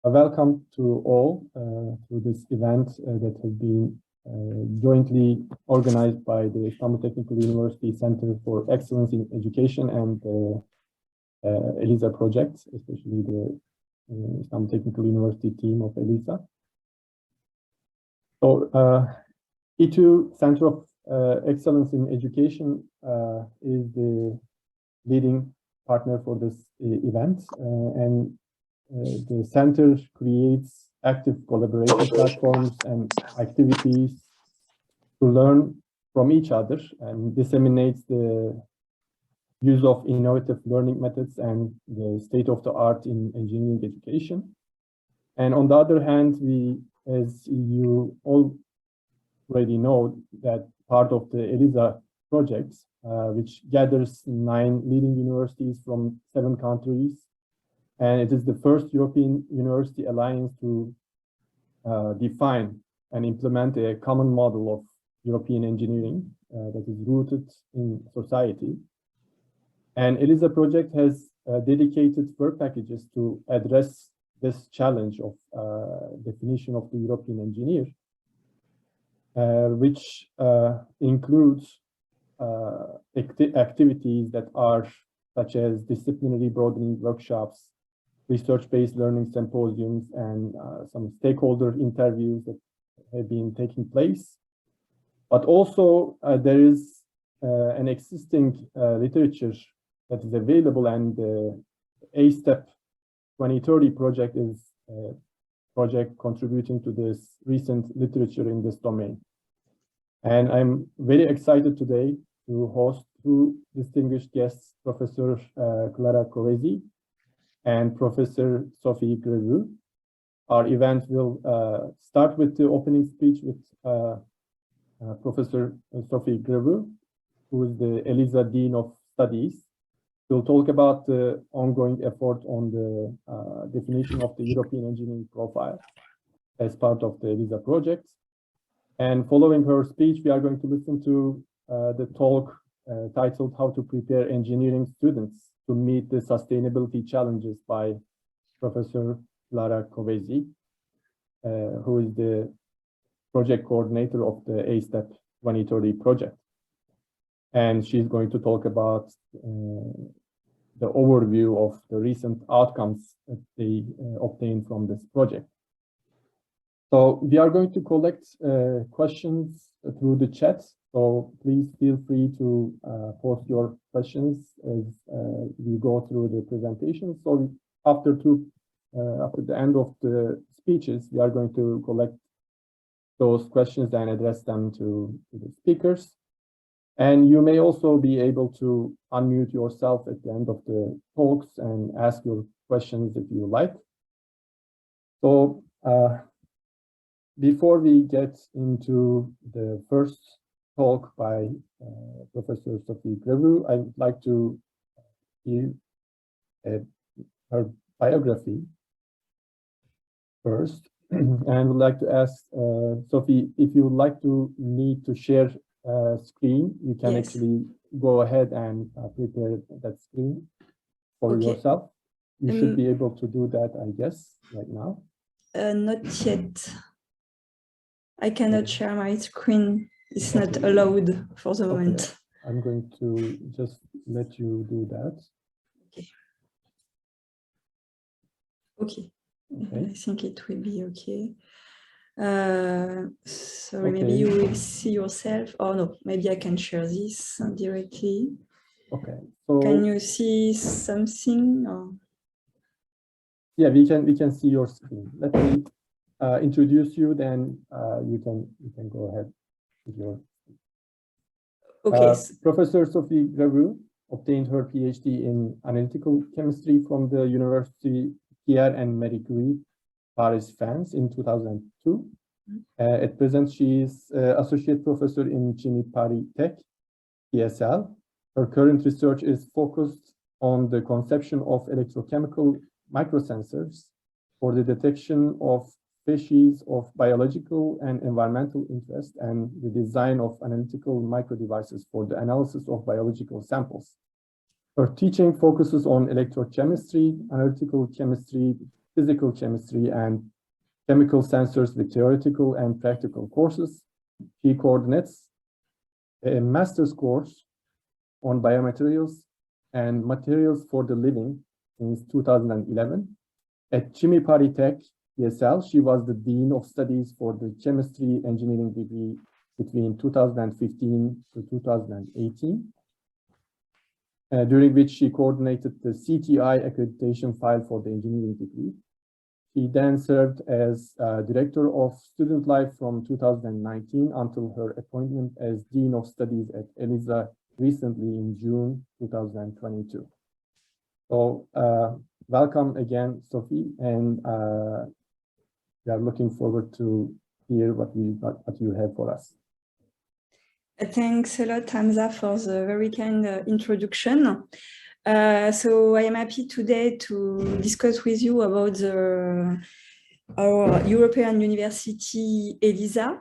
Welcome to all to this event that has been jointly organized by the Istanbul Technical University Center for Excellence in Education and the ELISA project, especially the Istanbul Technical University team of ELISA. So E2 Center of Excellence in Education is the leading partner for this event, and the center creates active collaboration platforms and activities to learn from each other and disseminates the use of innovative learning methods and the state-of-the-art in engineering education. And on the other hand, we, as you already know, that part of the ELISA project, which gathers 9 leading universities from 7 countries, and it is the first European University Alliance to define and implement a common model of European engineering that is rooted in society. And ELISA project has dedicated work packages to address this challenge of definition of the European engineer, which includes activities that are such as disciplinary broadening workshops, research-based learning symposiums, and some stakeholder interviews that have been taking place. But also there is an existing literature that is available, and the A-STEP 2030 project is a project contributing to this recent literature in this domain. And I'm very excited today to host 2 distinguished guests, Professor Clara Covesi and Professor Sophie Greveux. Our event will start with the opening speech with Professor Sophie Greveux, who is the ELISA Dean of Studies. We'll talk about the ongoing effort on the definition of the European engineering profile as part of the ELISA project. And following her speech, we are going to listen to the talk titled "How to Prepare Engineering Students to Meet the Sustainability Challenges" by Professor Clara Covesi, who is the project coordinator of the A-STEP 2030 project. And she's going to talk about the overview of the recent outcomes that they obtained from this project. So we are going to collect questions through the chat. So please feel free to post your questions as we go through the presentation. So after the end of the speeches, we are going to collect those questions and address them to the speakers. And you may also be able to unmute yourself at the end of the talks and ask your questions if you like. So before we get into the first talk by Professor Sophie Greveux, I would like to give her biography first. And I would like to ask Sophie, if you would like to share screen, you can actually go ahead and prepare that screen for yourself. You should be able to do that, I guess, right now. Not yet. I cannot share my screen. It's not allowed for the moment. I'm going to just let you do that. Okay. I think it will be okay. Sorry, maybe you will see yourself. Oh no, maybe I can share this directly. Okay. So can you see something? Or? Yeah, we can see your screen. Let me introduce you, then you can go ahead with your. Okay. Professor Sophie Greveux obtained her PhD in analytical chemistry from the University Pierre and Marie Curie, Paris, France, in 2002. At present, she is associate professor in Chimie Paris Tech, PSL. Her current research is focused on the conception of electrochemical microsensors for the detection of species of biological and environmental interest and the design of analytical microdevices for the analysis of biological samples. Her teaching focuses on electrochemistry, analytical chemistry, physical chemistry and chemical sensors with theoretical and practical courses. She coordinates a master's course on biomaterials and materials for the living since 2011. At Chimipari Tech, ESL, she was the Dean of Studies for the Chemistry Engineering degree between 2015 to 2018, during which she coordinated the CTI accreditation file for the engineering degree. She then served as Director of Student Life from 2019 until her appointment as Dean of Studies at ELISA recently in June 2022. So welcome again, Sophie, and we are looking forward to hear what you have for us. Thanks a lot, Hamza, for the very kind introduction. So I am happy today to discuss with you about our European University, ELISA.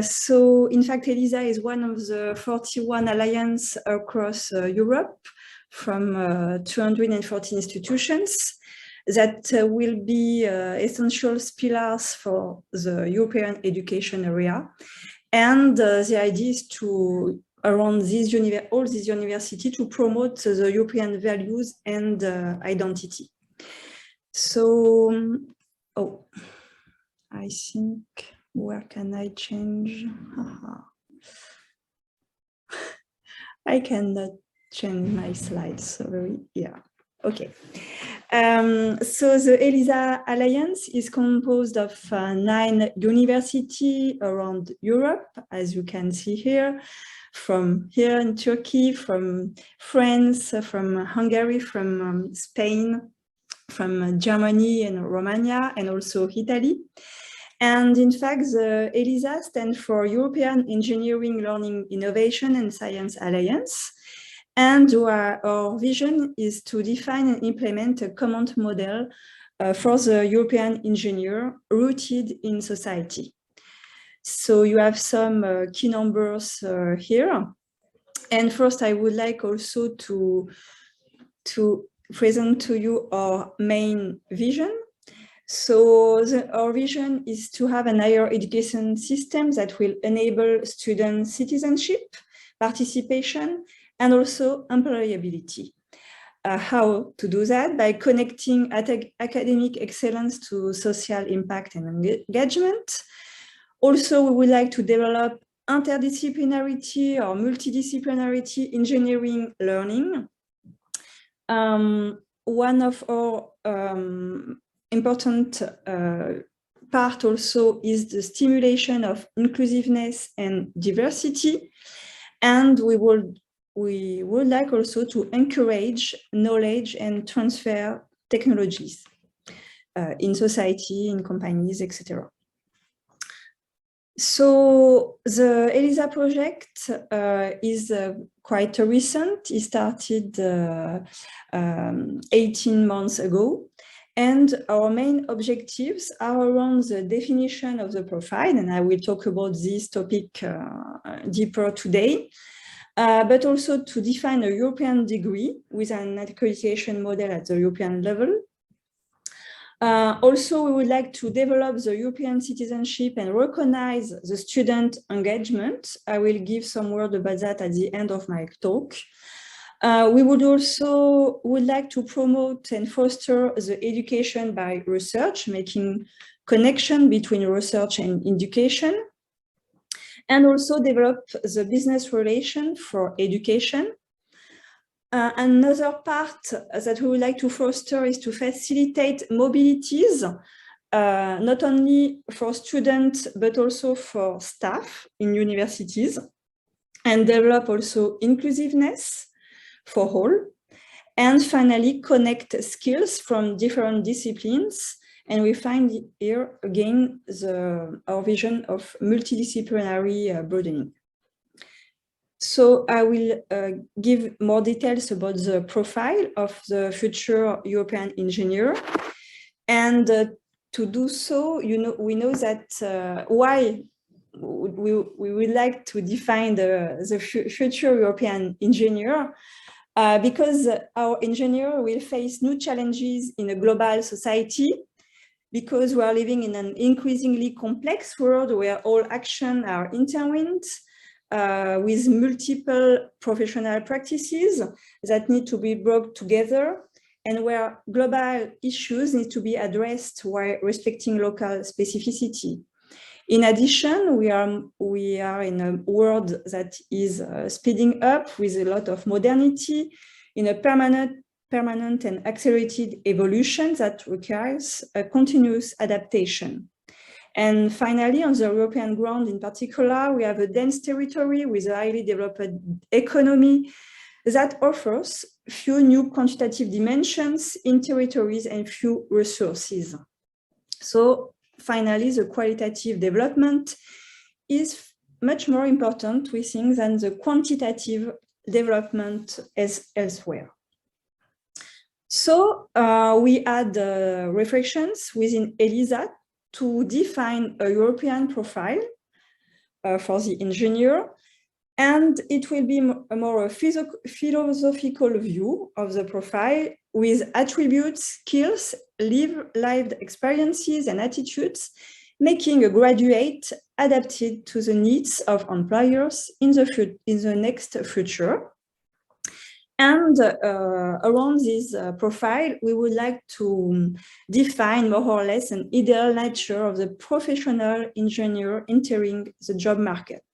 So in fact, ELISA is one of the 41 alliances across Europe from 214 institutions that will be essential pillars for the European education area. And the idea is to, around all these universities, to promote the European values and identity. So, I think, where can I change? I cannot change my slides, sorry. Yeah, okay. So the ELISA Alliance is composed of 9 universities around Europe, as you can see here, from here in Turkey, from France, from Hungary, from Spain, from Germany and Romania, and also Italy. And in fact, the ELISA stands for European Engineering, Learning, Innovation and Science Alliance. And our vision is to define and implement a common model for the European engineer rooted in society. So you have some key numbers here. And first, I would like also to present to you our main vision. So our vision is to have an higher education system that will enable student citizenship, participation, and also employability. How to do that? By connecting academic excellence to social impact and engagement. Also, we would like to develop interdisciplinarity or multidisciplinarity engineering learning. One of our important part also is the stimulation of inclusiveness and diversity. And we would like also to encourage knowledge and transfer technologies in society, in companies, etc. So the ELISA project is quite recent. It started 18 months ago. And our main objectives are around the definition of the profile, and I will talk about this topic deeper today, but also to define a European degree with an accreditation model at the European level. Also, we would like to develop the European citizenship and recognize the student engagement. I will give some word about that at the end of my talk. We would like to promote and foster the education by research, making connection between research and education, and also develop the business relation for education. Another part that we would like to foster is to facilitate mobilities, not only for students, but also for staff in universities, and develop also inclusiveness for all. And finally, connect skills from different disciplines. And we find here again our vision of multidisciplinary broadening. So I will give more details about the profile of the future European engineer. And to do so, we know that why we would like to define the future European engineer. because our engineer will face new challenges in a global society, because we are living in an increasingly complex world where all actions are intertwined, with multiple professional practices that need to be brought together, and where global issues need to be addressed while respecting local specificity. In addition, we are in a world that is speeding up with a lot of modernity, in a permanent and accelerated evolution that requires a continuous adaptation. And finally, on the European ground in particular, we have a dense territory with a highly developed economy that offers few new quantitative dimensions in territories and few resources. So finally, the qualitative development is much more important, we think, than the quantitative development as elsewhere. So we had reflections within ELISA to define a European profile for the engineer, and it will be a more philosophical view of the profile with attributes, skills, lived experiences and attitudes, making a graduate adapted to the needs of employers in the next future. And around this profile, we would like to define more or less an ideal nature of the professional engineer entering the job market.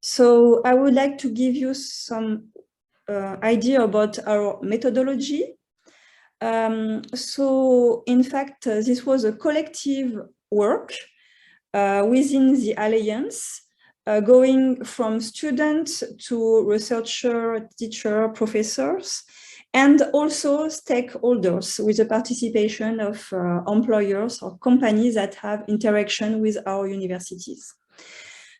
So I would like to give you some idea about our methodology. So in fact, this was a collective work within the Alliance, going from students to researcher, teacher, professors, and also stakeholders with the participation of employers or companies that have interaction with our universities.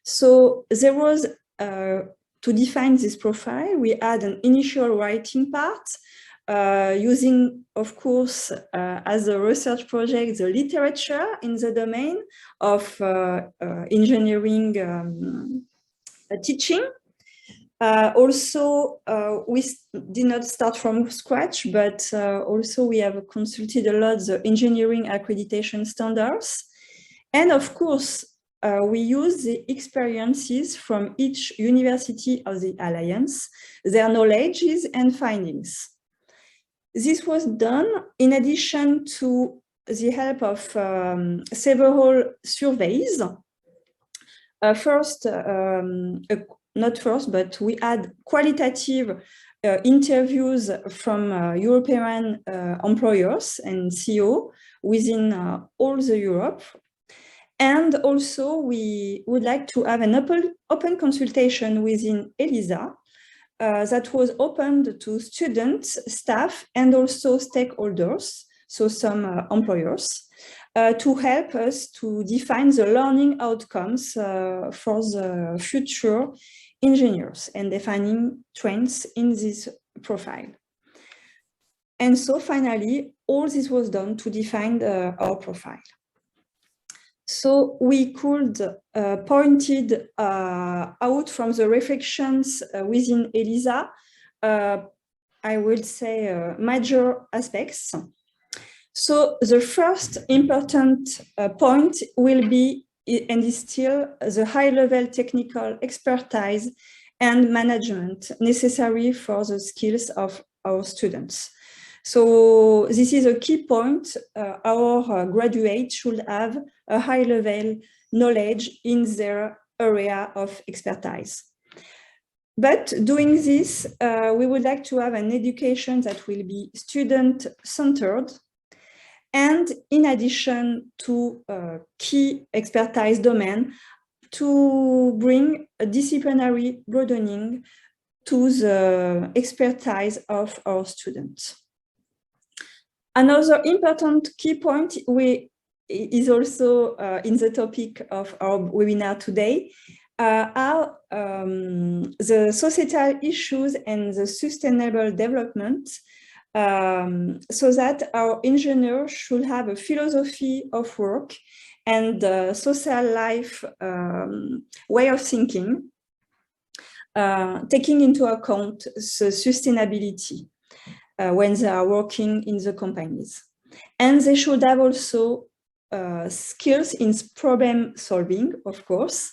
So there was, to define this profile, we had an initial writing part, using, of course, as a research project, the literature in the domain of engineering teaching. Also, we did not start from scratch, but also we have consulted a lot the engineering accreditation standards. And of course, we use the experiences from each university of the Alliance, their knowledges and findings. This was done in addition to the help of several surveys. Not first, but we had qualitative interviews from European employers and CEO within all the Europe. And also we would like to have an open consultation within ELISA that was opened to students, staff, and also stakeholders, so some employers, to help us to define the learning outcomes for the future engineers and defining trends in this profile. And so finally, all this was done to define our profile. So we could pointed out from the reflections within ELISA, I would say major aspects. So the first important point will be, and is still, the high-level technical expertise and management necessary for the skills of our students. So this is a key point. Our graduates should have a high-level knowledge in their area of expertise. But doing this, we would like to have an education that will be student-centered, and in addition to key expertise domain, to bring a disciplinary broadening to the expertise of our students. Another important key point is also in the topic of our webinar today, are the societal issues and the sustainable development, so that our engineers should have a philosophy of work and social life way of thinking taking into account the sustainability when they are working in the companies. And they should have also skills in problem solving, of course.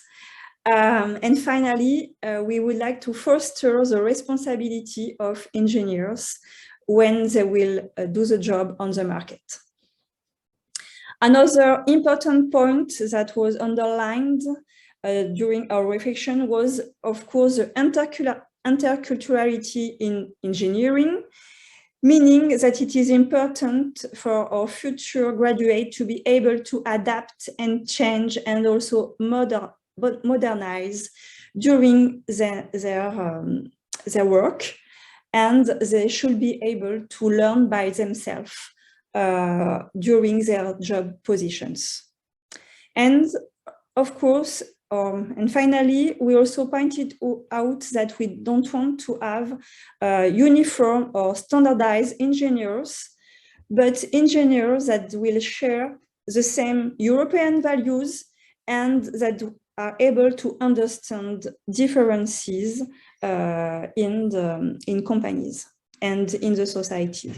And finally, we would like to foster the responsibility of engineers when they will do the job on the market. Another important point that was underlined during our reflection was, of course, the interculturality in engineering, meaning that it is important for our future graduates to be able to adapt and change and also modernize during their work, and they should be able to learn by themselves during their job positions. And of course, and finally, we also pointed out that we don't want to have uniform or standardized engineers, but engineers that will share the same European values and that are able to understand differences in companies and in the society.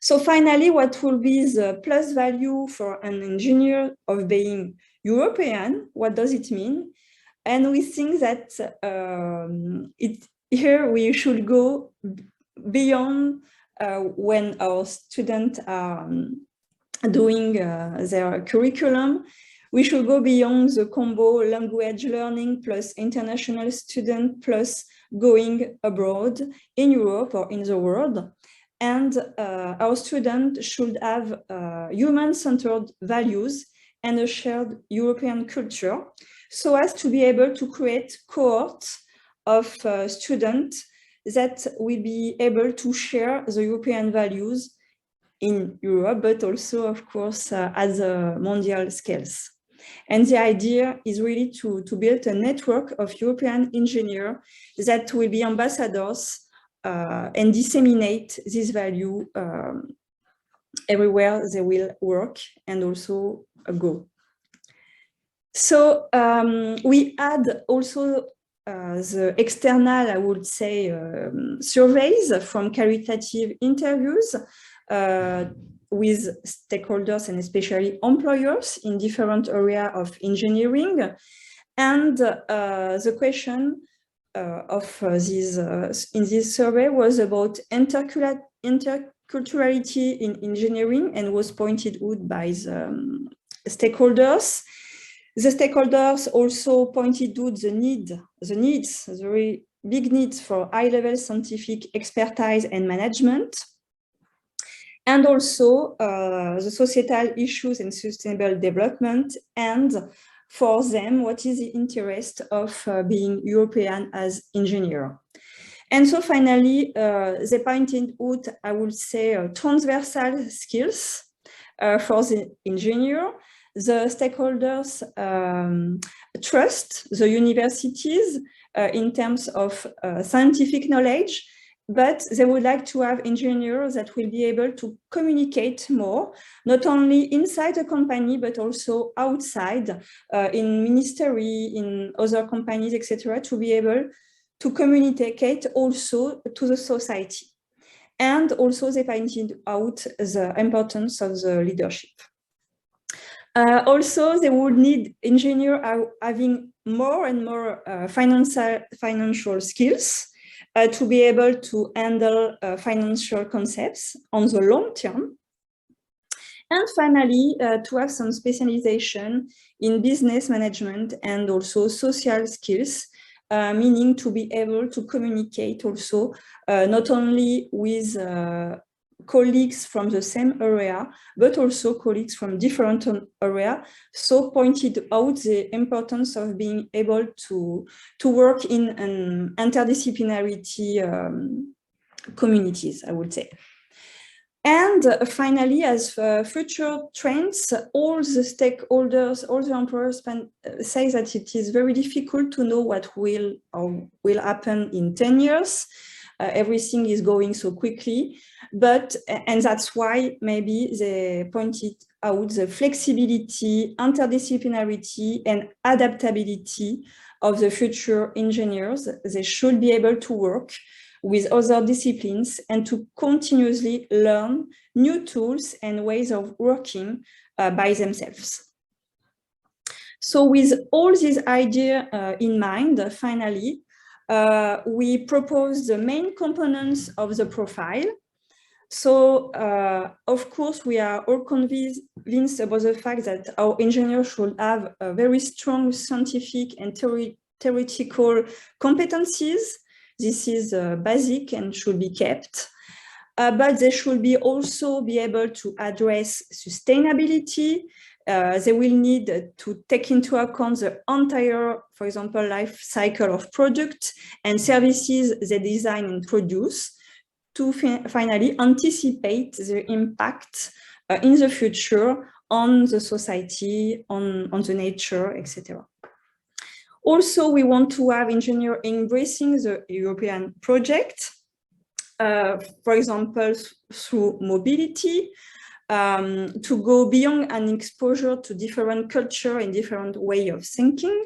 So finally, what will be the plus value for an engineer of being European? What does it mean? And we think that here we should go beyond when our students are doing their curriculum. We should go beyond the combo language learning plus international student plus going abroad in Europe or in the world. And our students should have human-centered values and a shared European culture, so as to be able to create cohorts of students that will be able to share the European values in Europe, but also, of course, at the mondial scales. And the idea is really to build a network of European engineers that will be ambassadors and disseminate this value everywhere they will work and also go. So we add also the external, I would say, surveys from qualitative interviews with stakeholders and especially employers in different areas of engineering. And the question of in this survey was about interculturality in engineering and was pointed out by the stakeholders. The stakeholders also pointed out the very big needs for high-level scientific expertise and management, and also the societal issues and sustainable development, and for them, what is the interest of being European as engineer. And so finally, they pointed out, I would say, transversal skills for the engineer. The stakeholders trust the universities in terms of scientific knowledge, but they would like to have engineers that will be able to communicate more, not only inside the company, but also outside, in ministry, in other companies, etc., to be able to communicate also to the society. And also they pointed out the importance of the leadership. Also, they would need engineers having more and more financial skills to be able to handle financial concepts on the long term. And finally, to have some specialization in business management and also social skills, meaning to be able to communicate also not only with colleagues from the same area, but also colleagues from different areas. So pointed out the importance of being able to work in an interdisciplinarity communities, I would say. And finally, as future trends, all the stakeholders, all the employers say that it is very difficult to know what will happen in 10 years. everything is going so quickly, and that's why maybe they pointed out the flexibility, interdisciplinarity, and adaptability of the future engineers. They should be able to work with other disciplines and to continuously learn new tools and ways of working by themselves. So with all these ideas in mind, finally, we propose the main components of the profile. So, of course, we are all convinced about the fact that our engineers should have a very strong scientific and theoretical competencies. This is basic and should be kept. But they should also be able to address sustainability. They will need to take into account the entire, for example, life cycle of products and services they design and produce, to finally anticipate the impact in the future on the society, on the nature, etc. Also, we want to have engineers embracing the European project, for example, through mobility, to go beyond an exposure to different culture and different way of thinking,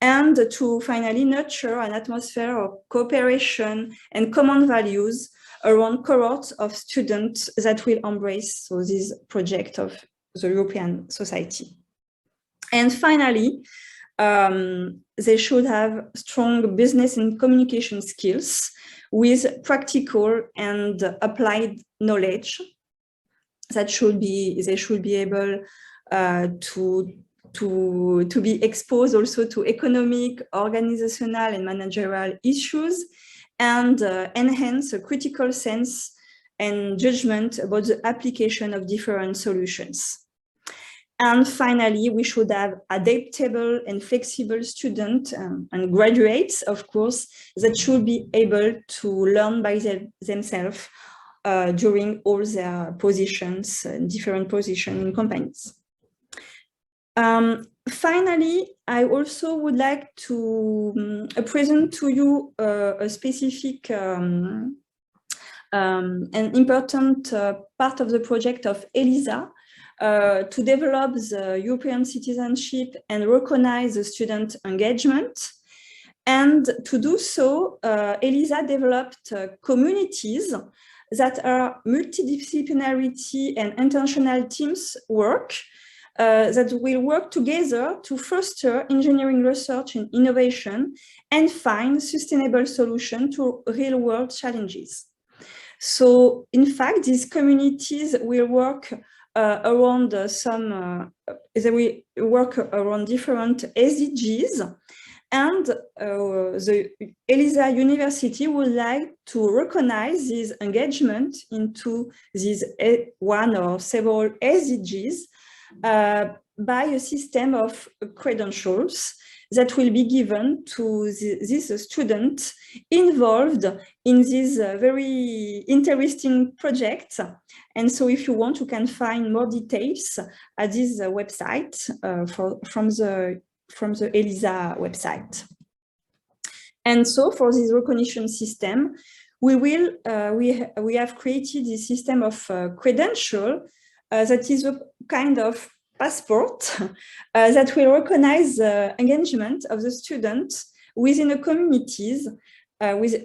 and to finally nurture an atmosphere of cooperation and common values around cohorts of students that will embrace this project of the European society. And finally, they should have strong business and communication skills with practical and applied knowledge. They should be able to be exposed also to economic, organizational, and managerial issues, and enhance a critical sense and judgment about the application of different solutions. And finally, we should have adaptable and flexible students and graduates, of course, that should be able to learn by themselves during all their positions, different positions in companies. Finally, I also would like to present to you a specific and important part of the project of EELISA, to develop the European citizenship and recognize the student engagement. And to do so, EELISA developed communities that are multidisciplinarity and international teams work that will work together to foster engineering research and innovation and find sustainable solutions to real-world challenges. So, in fact, these communities will work around they will work around different SDGs, and the EELISA University would like to recognize this engagement into these one or several SDGs by a system of credentials that will be given to these students involved in this very interesting project. And so if you want, you can find more details at this website from the EELISA website. And so for this recognition system, we have created this system of credential that is a kind of passport that will recognize the engagement of the students within the communities,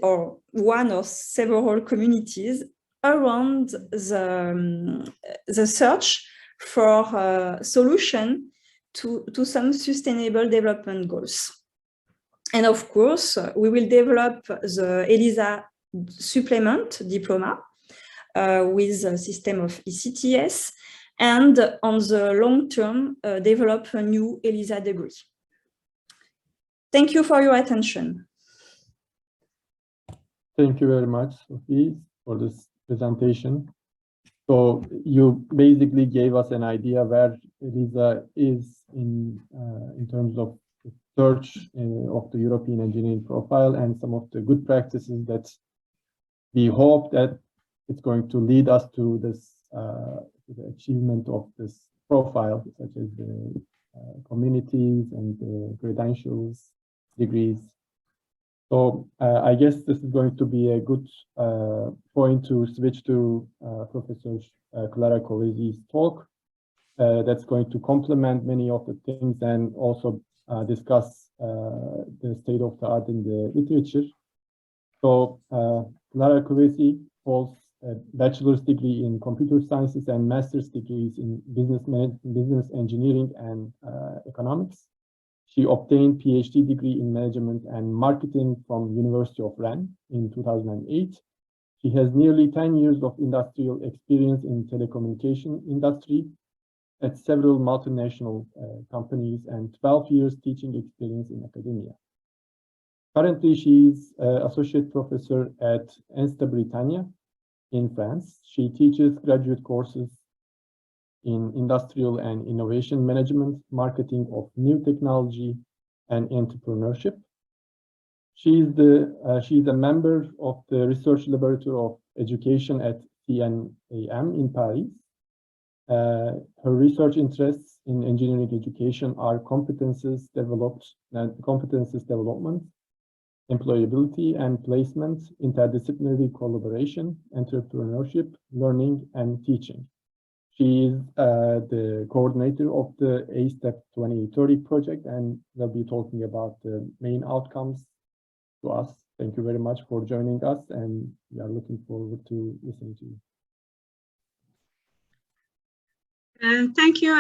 or one or several communities around the search for a solution to some sustainable development goals. And of course, we will develop the EELISA supplement diploma with a system of ECTS, and on the long term, develop a new EELISA degree. Thank you for your attention. Thank you very much, Sophie, for this presentation. So you basically gave us an idea where EELISA is in terms of the search of the European engineering profile, and some of the good practices that we hope that it's going to lead us to this the achievement of this profile, such as the communities and the credentials, degrees. So I guess this is going to be a good point to switch to Professor Clara Covesi's talk. That's going to complement many of the things and also discuss the state of the art in the literature. So Clara Covesi holds a bachelor's degree in computer sciences and master's degrees in business engineering and economics. She obtained PhD degree in management and marketing from University of Rennes in 2008. She has nearly 10 years of industrial experience in telecommunication industry at several multinational companies and 12 years teaching experience in academia. Currently, she is associate professor at Insta Britannia in France. She teaches graduate courses in industrial and innovation management, marketing of new technology, and entrepreneurship. She is a member of the Research Laboratory of Education at CNAM in Paris. Her research interests in engineering education are competencies development, employability and placement, interdisciplinary collaboration, entrepreneurship, learning, and teaching. She is the coordinator of the A-STEP 2030 project and will be talking about the main outcomes to us. Thank you very much for joining us, and we are looking forward to listening to you. Thank you,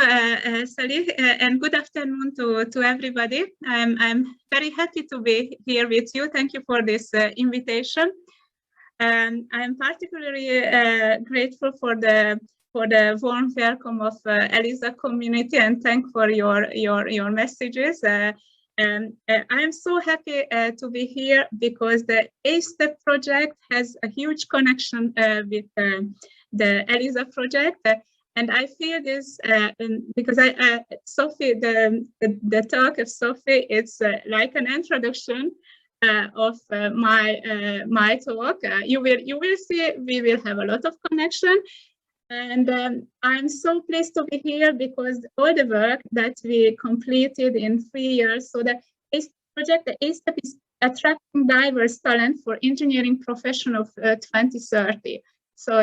Salih, and good afternoon to everybody. I'm very happy to be here with you. Thank you for this invitation. I'm particularly grateful for the warm welcome of ELISA community, and thank for your messages. I'm so happy to be here because the A-STEP project has a huge connection with the ELISA project. And I feel this because Sophie, the talk of Sophie, it's like an introduction of my talk. You will see we will have a lot of connection, and I'm so pleased to be here because all the work that we completed in 3 years. So the project, the A-STEP, is attracting diverse talent for engineering profession of 2030. So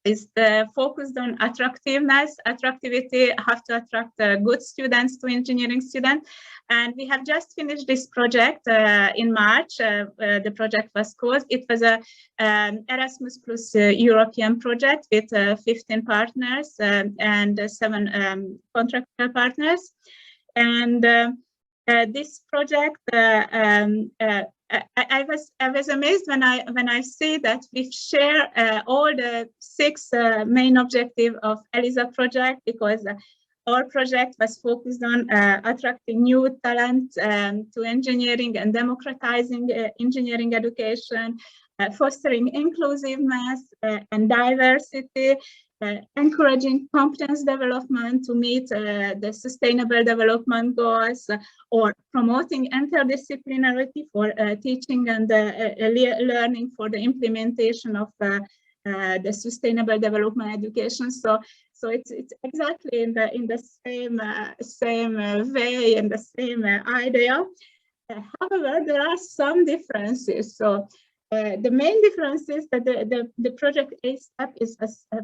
it's focused on attractiveness, activity, have to attract good students to engineering students. And we have just finished this project in March. The project was closed. It was a Erasmus Plus European project with 15 partners and 7 contractual partners. And this project, I was amazed when I see that we share all the 6 main objectives of ELISA project, because our project was focused on attracting new talent to engineering and democratizing engineering education, fostering inclusiveness and diversity, encouraging competence development to meet the sustainable development goals, or promoting interdisciplinarity for teaching and learning for the implementation of the sustainable development education. So it's exactly in the same way and the same idea. However, there are some differences. So the main difference is that the project A-STEP is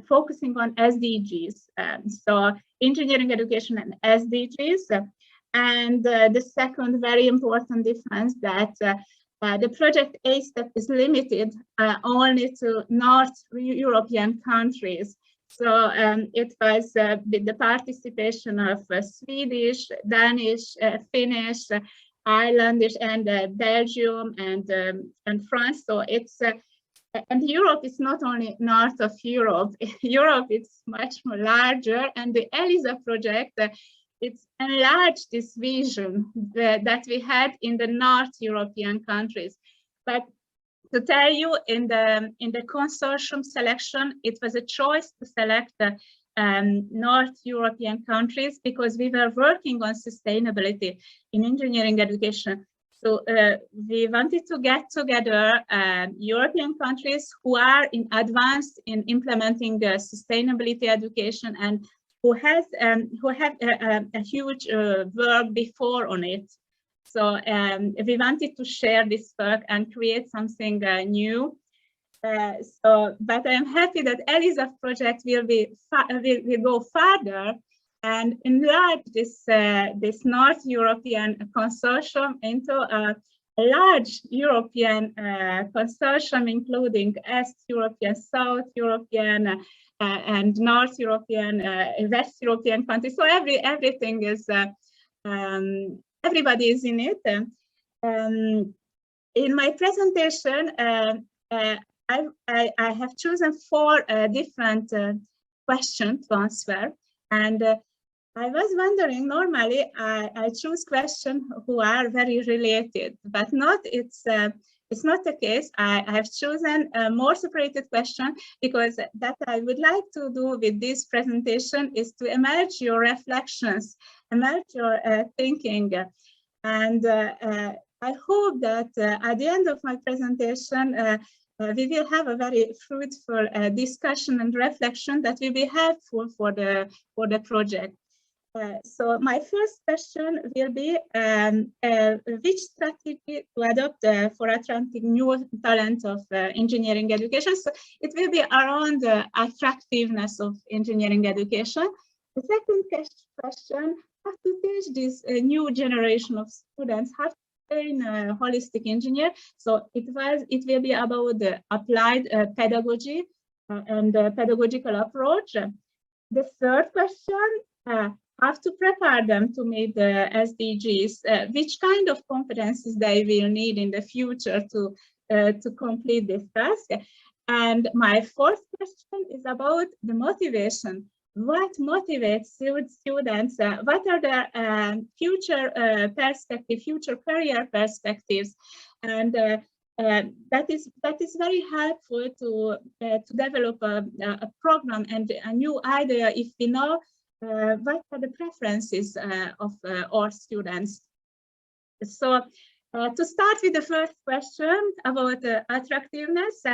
focusing on SDGs, so engineering education and SDGs. And the second very important difference that the project A-STEP is limited only to North European countries. So it was with the participation of Swedish, Danish, Finnish, Irelandish, and Belgium and France. So it's and Europe is not only north of Europe. Europe is much more larger, and the ELISA project it's enlarged this vision that we had in the North European countries. But to tell you, in the consortium selection, it was a choice to select the North European countries because we were working on sustainability in engineering education. So we wanted to get together European countries who are advanced in implementing sustainability education and who have a huge work before on it. So we wanted to share this work and create something new. But I'm happy that ELISA project will go further and enlarge this North European consortium into a large European consortium, including East European, South European, and North European, West European countries. So everything is, everybody is in it. In my presentation, I have chosen 4 different questions to answer, and I was wondering, normally I choose questions who are very related, but it's not the case. I have chosen a more separated question because that I would like to do with this presentation is to emerge your reflections, emerge your thinking, and I hope that at the end of my presentation, we will have a very fruitful discussion and reflection that will be helpful for the project. So my first question will be which strategy to adopt for attracting new talent of engineering education. So it will be around the attractiveness of engineering education. The second question, how to teach this new generation of students, how to train a holistic engineer. So it will be about the applied pedagogy and the pedagogical approach. The third question, how to prepare them to meet the SDGs, which kind of competencies they will need in the future to complete this task. And my fourth question is about the motivation. What motivates students? What are their future future career perspectives? And that is very helpful to develop a program and a new idea if we know what are the preferences of our students. So to start with the first question about attractiveness,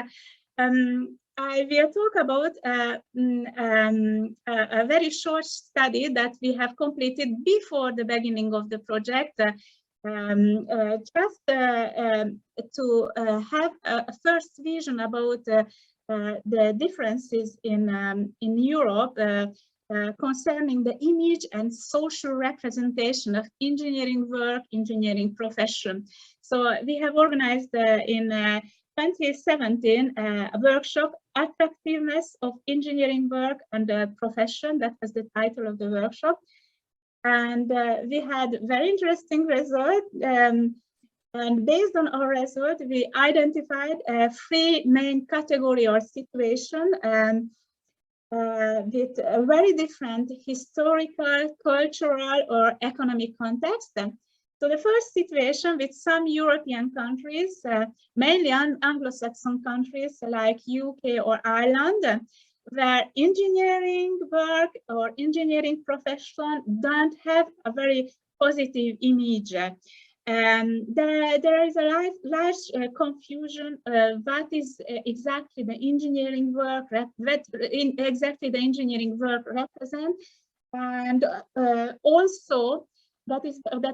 I will talk about a very short study that we have completed before the beginning of the project, just to have a first vision about the differences in Europe concerning the image and social representation of engineering work, engineering profession. So we have organized in 2017 a workshop, Attractiveness of Engineering Work and Profession. That was the title of the workshop. And we had very interesting results. And based on our result, we identified 3 main categories or situations with a very different historical, cultural, or economic context. So the first situation with some European countries, mainly Anglo-Saxon countries like UK or Ireland, where engineering work or engineering profession don't have a very positive image. There is a large confusion what is exactly the engineering work, exactly the engineering work represent, and also that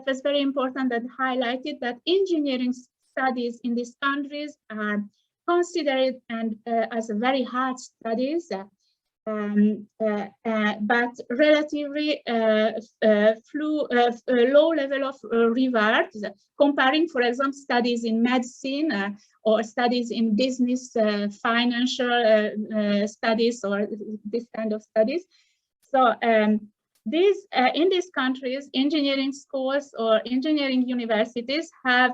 was very important that highlighted that engineering studies in these countries are considered and as very hard studies. But relatively low level of rewards, comparing, for example, studies in medicine or studies in business, financial studies, or this kind of studies. So in these countries, engineering schools or engineering universities have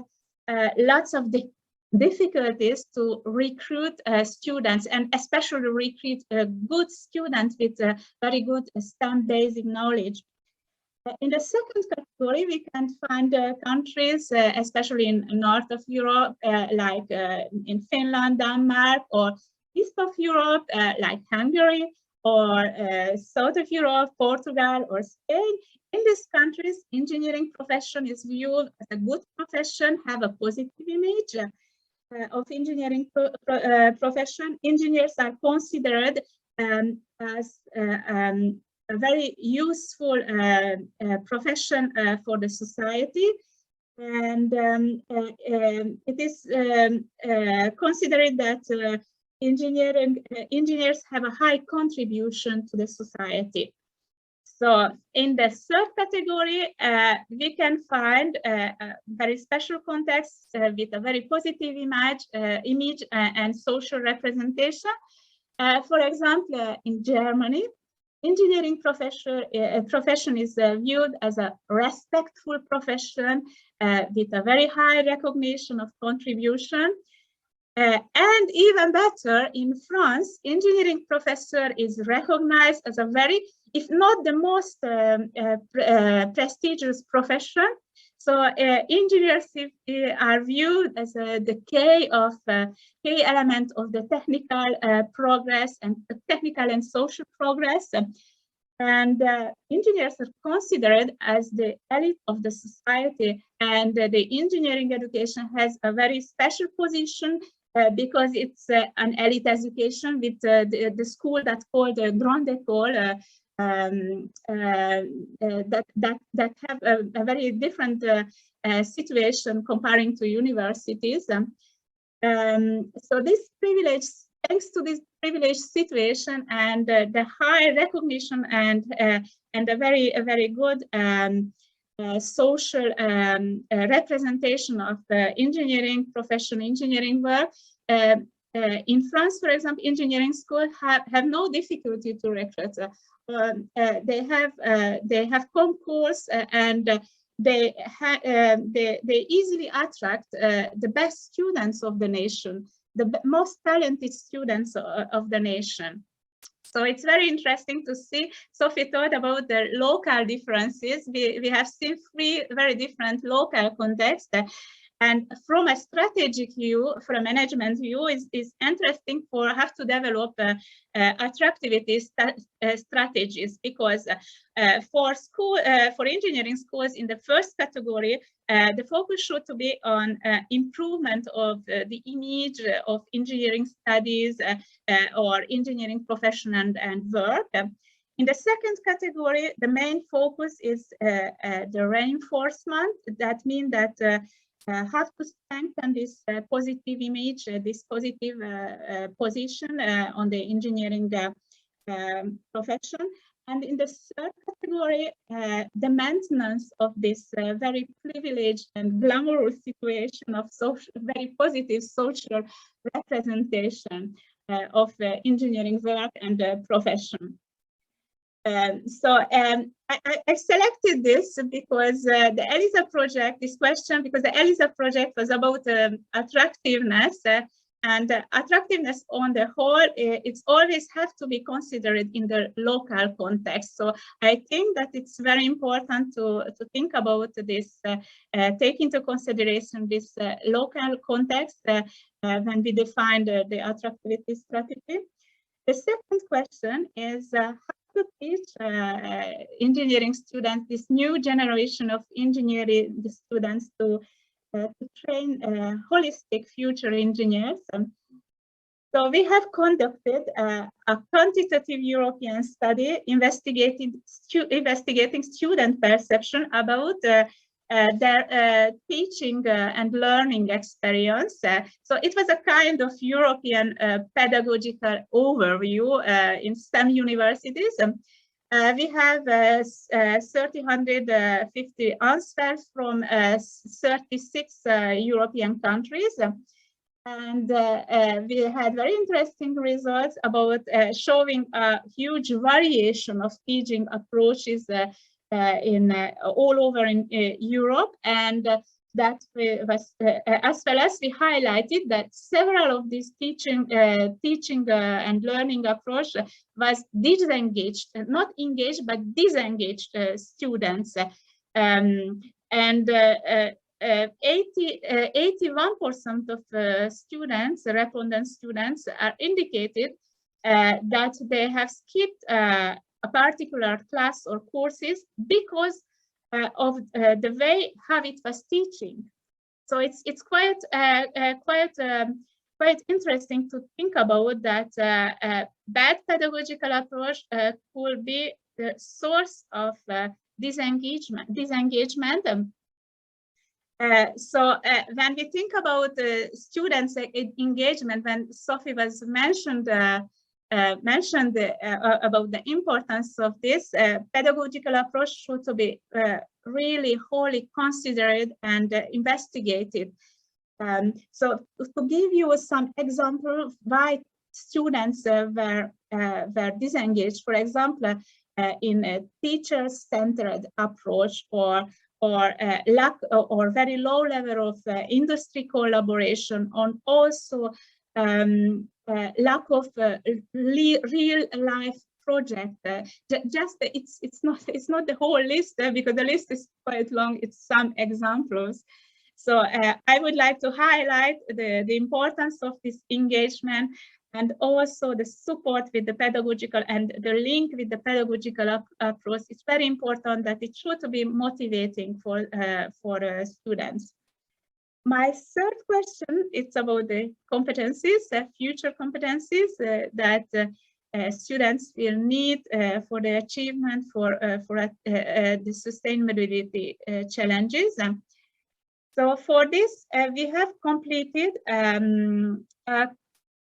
lots of difficulties to recruit students, and especially recruit good students with very good STEM basic knowledge. In the second category, we can find countries, especially in north of Europe, like in Finland, Denmark, or east of Europe, like Hungary, or south of Europe, Portugal, or Spain. In these countries, engineering profession is viewed as a good profession, have a positive image of engineering profession. Engineers are considered as a very useful profession for the society. And it is considered that engineers have a high contribution to the society. So in the third category, we can find a very special context with a very positive image and social representation. For example, in Germany, engineering profession is viewed as a respectful profession with a very high recognition of contribution. And even better, in France, engineering professor is recognized as a very, if not the most prestigious profession. So engineers are viewed as the key element of the technical progress and technical and social progress. And engineers are considered as the elite of the society, and the engineering education has a very special position because it's an elite education with the school that's called Grande École, that have a very different situation comparing to universities. So this privilege, thanks to this privileged situation and the high recognition and a very good social representation of engineering profession, engineering work. In France, for example, engineering schools have no difficulty to recruit. They have concourse and they easily attract the best students of the nation, the most talented students of the nation. So it's very interesting to see. Sophie thought about the local differences. We have seen three very different local contexts. And from a strategic view, from a management view, is interesting for how to develop attractivity strategies, because for engineering schools in the first category, the focus should be on improvement of the image of engineering studies or engineering profession and work. In the second category, the main focus is the reinforcement. That means that have to strengthen this positive image, this positive position on the engineering profession. And in the third category, the maintenance of this very privileged and glamorous situation of very positive social representation of engineering work and profession. I selected this because the ELISA project, this question, because the ELISA project was about attractiveness, and attractiveness on the whole, it's always have to be considered in the local context. So I think that it's very important to think about this, take into consideration this local context when we define the attractivity strategy. The second question is how to teach engineering students, this new generation of engineering students, to train holistic future engineers. So we have conducted a quantitative European study investigating student perception about their teaching and learning experience. So it was a kind of European pedagogical overview in STEM universities. We have 350 answers from 36 European countries. And we had very interesting results about showing a huge variation of teaching approaches all over in Europe, and that was as well as we highlighted that several of these teaching and learning approach was disengaged, not engaged but disengaged students, and 81% of students, respondent students, are indicated that they have skipped a particular class or courses because of the way how it was teaching. So it's quite interesting to think about that bad pedagogical approach could be the source of disengagement. When we think about students' engagement, when Sophie was mentioned about the importance of this pedagogical approach should to be really wholly considered and investigated. So to give you some example why students were disengaged, for example, in a teacher-centered approach or lack or very low level of industry collaboration, on also lack of real life project. It's not the whole list because the list is quite long. It's some examples. So I would like to highlight the importance of this engagement and also the support with the pedagogical and the link with the pedagogical approach. It's very important that it should be motivating for students. My third question is about the competencies, future competencies that students will need for the achievement for the sustainability challenges. So for this, we have completed a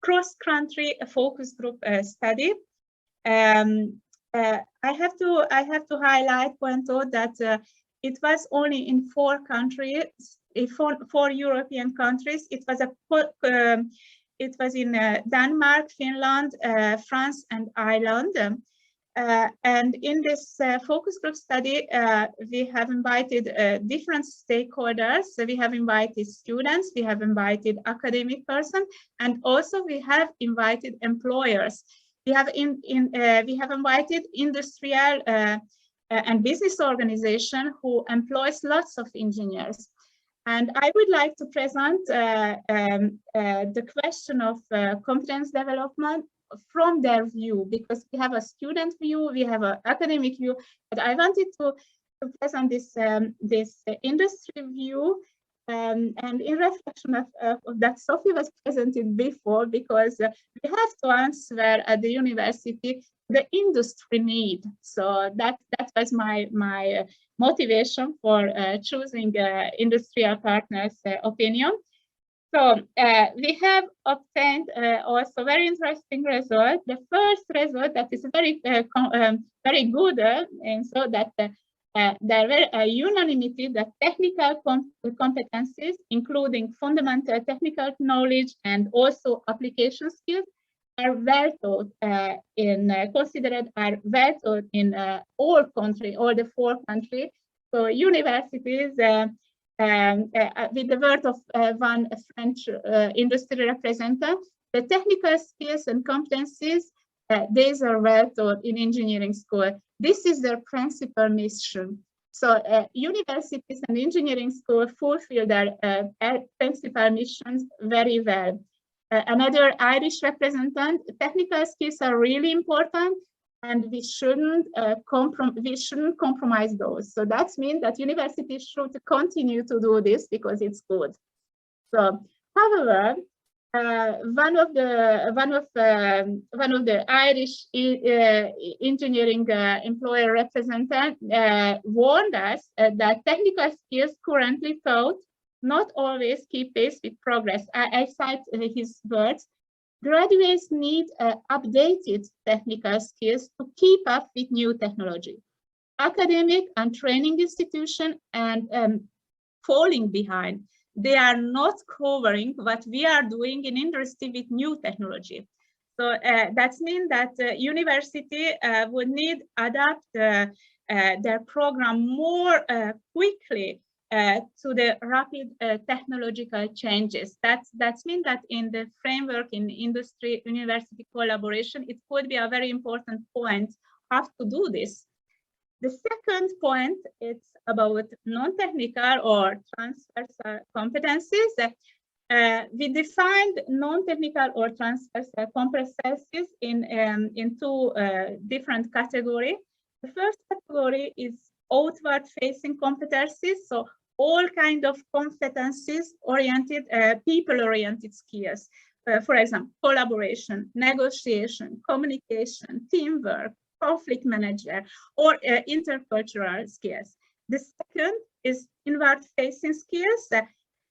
cross-country focus group study. I have to highlight, point out that it was only in 4 countries, four European countries. It was in Denmark, Finland, France, and Ireland. And in this focus group study, we have invited different stakeholders. So we have invited students, we have invited academic persons, and also we have invited employers. We have invited industrial and business organization who employs lots of engineers. And I would like to present the question of competence development from their view, because we have a student view, we have an academic view, but I wanted to present this industry view and in reflection of that Sophie was presented before, because we have to answer at the university the industry need. So that was my motivation for choosing industrial partners' opinion. So we have obtained also very interesting result. The first result that is very good, and so that there were a unanimity that technical competencies, including fundamental technical knowledge and also application skills, are well taught considered are well taught in all the 4 countries. So universities. With the word of one French industry representative, the technical skills and competencies, these are well taught in engineering school. This is their principal mission. So universities and engineering school fulfill their principal missions very well. Another Irish representative, technical skills are really important, and we shouldn't compromise those. So that means that universities should continue to do this because it's good. So, however, one of the Irish engineering employer representative warned us that technical skills currently taught not always keep pace with progress. I cite his words. Graduates need updated technical skills to keep up with new technology. Academic and training institutions and falling behind. They are not covering what we are doing in industry with new technology. So that means that university would need adapt their program more quickly to the rapid technological changes. That means that in the framework in industry university collaboration, it could be a very important point how to do this. The second point is about non-technical or transversal competencies. We defined non-technical or transversal competencies in 2 different categories. The first category is outward-facing competencies. So all kind of competencies oriented, people-oriented skills. For example, collaboration, negotiation, communication, teamwork, conflict management, or intercultural skills. The second is inward-facing skills.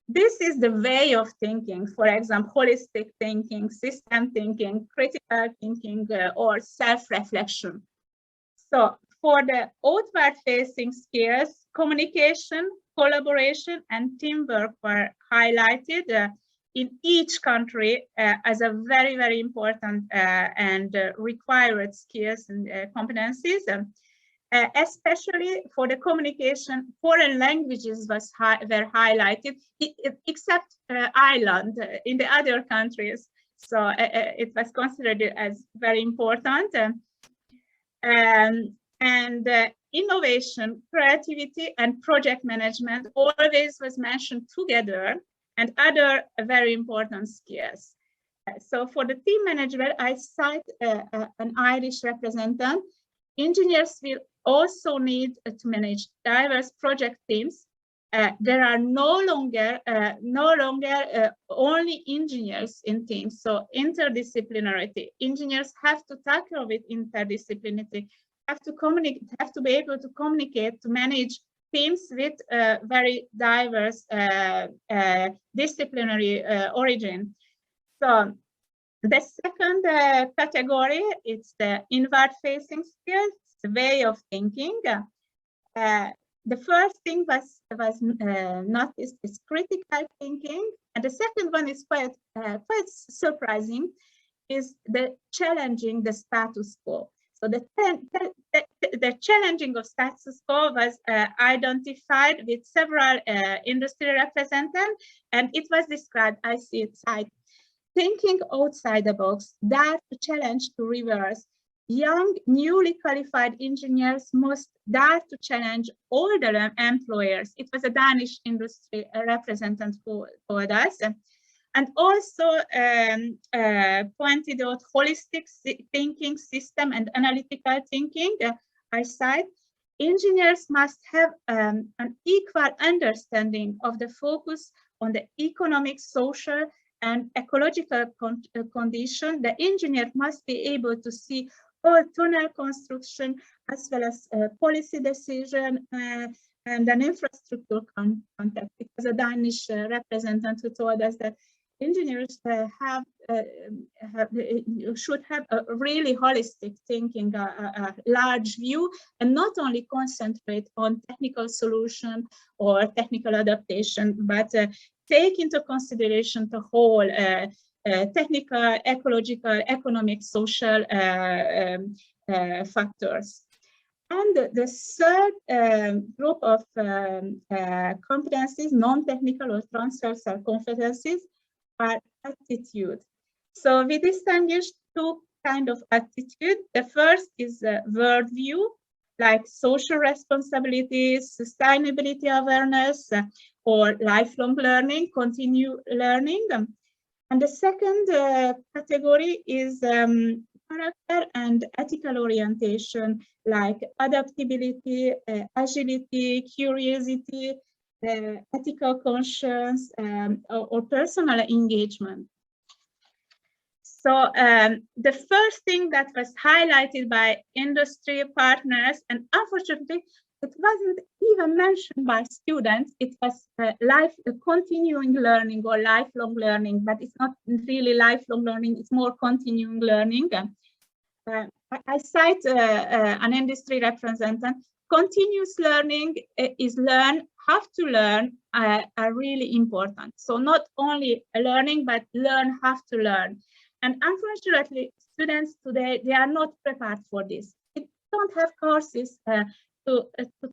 This is the way of thinking, for example, holistic thinking, system thinking, critical thinking, or self-reflection. So for the outward-facing skills, communication, collaboration, and teamwork were highlighted in each country as a very, very important and required skills and competencies. Especially for the communication, foreign languages were highlighted, except Ireland in the other countries. So it was considered as very important. Innovation, creativity, and project management always was mentioned together, and other very important skills. So for the team management, I cite an Irish representative. Engineers will also need to manage diverse project teams. There are no longer only engineers in teams, so interdisciplinarity. Engineers have to tackle with interdisciplinarity, have to communicate, have to be able to communicate, to manage teams with very diverse disciplinary origin. So the second category, it's the inward-facing skills, the way of thinking. The first thing was noticed is critical thinking, and the second one is quite surprising, is the challenging the status quo. So the challenging of status quo was identified with several industry representatives, and it was described, I see it side, thinking outside the box, dare to challenge, to reverse. Young, newly qualified engineers must dare to challenge older employers. It was a Danish industry representative who told us. And also pointed out holistic thinking system and analytical thinking. I cite, engineers must have an equal understanding of the focus on the economic, social, and ecological condition. The engineer must be able to see all tunnel construction as well as policy decision and an infrastructure context. It was a Danish representative who told us that engineers should have a really holistic thinking, a large view, and not only concentrate on technical solution or technical adaptation, but take into consideration the whole technical, ecological, economic, social factors. And the third group of competencies, non-technical or transversal competencies, are attitude. So we distinguish two kinds of attitude. The first is worldview, like social responsibility, sustainability awareness, or lifelong learning, continue learning. And the second category is character and ethical orientation, like adaptability, agility, curiosity, ethical conscience, or personal engagement. So the first thing that was highlighted by industry partners, and unfortunately, it wasn't even mentioned by students. It was continuing learning or lifelong learning, but it's not really lifelong learning, it's more continuing learning. I cite an industry representative. Continuous learning is have to learn are really important. So not only learning, but have to learn. And unfortunately, students today, they are not prepared for this. They don't have courses to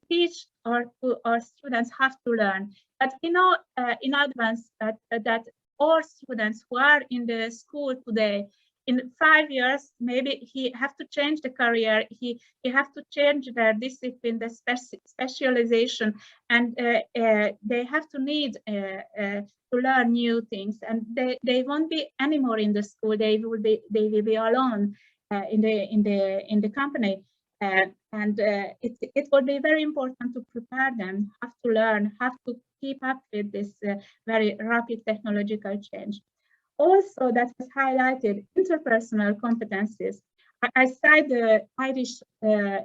teach or our students have to learn. But you know, in advance that all students who are in the school today, in 5 years, maybe he have to change the career, he have to change their discipline, the specialization, and they have to need to learn new things, and they won't be anymore in the school. They will be alone in the company, and it will be very important to prepare them, have to learn, have to keep up with this very rapid technological change. Also, that was highlighted, interpersonal competencies. I cite the Irish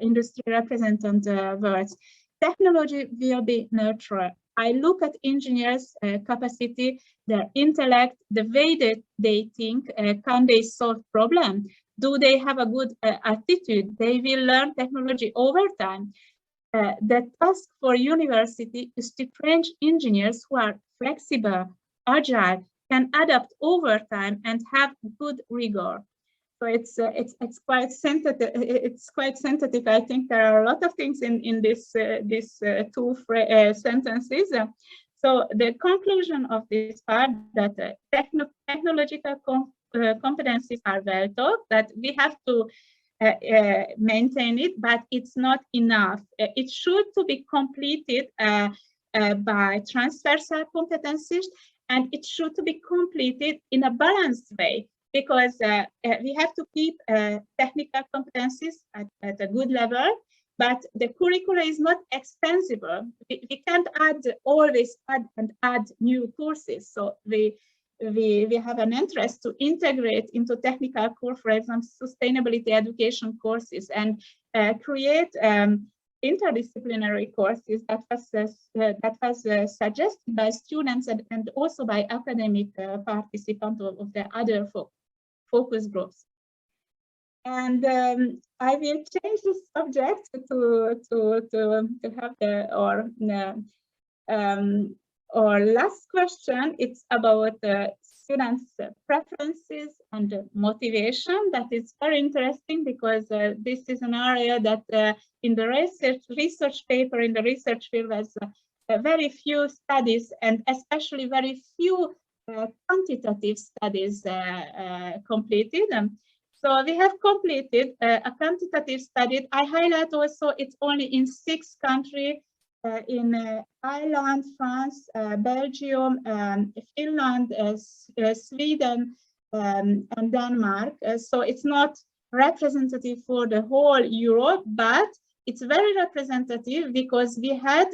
industry representative words. technology will be neutral. I look at engineers' capacity, their intellect, the way that they think, can they solve problems? Do they have a good attitude? They will learn technology over time. The task for university is to train engineers who are flexible, agile, can adapt over time, and have good rigor. So it's quite sensitive. It's quite sensitive. I think there are a lot of things in this two sentences. So the conclusion of this part that technological competencies are well taught, that we have to maintain it, but it's not enough. It should to be completed by transversal competencies, and it should to be completed in a balanced way, because we have to keep technical competencies at a good level, but the curricula is not extensible. We can't always add new courses. So we have an interest to integrate into technical core, for example, sustainability education courses, and create interdisciplinary courses that was suggested by students and also by academic participants of the other focus groups. And I will change the subject to have our last question. It's about students' preferences and motivation. That is very interesting, because this is an area that in the research paper in the research field has very few studies, and especially very few quantitative studies completed. So we have completed a quantitative study. I highlight also it's only in 6 countries, in Ireland, France, Belgium, Finland, Sweden, and Denmark. So it's not representative for the whole Europe, but it's very representative because we had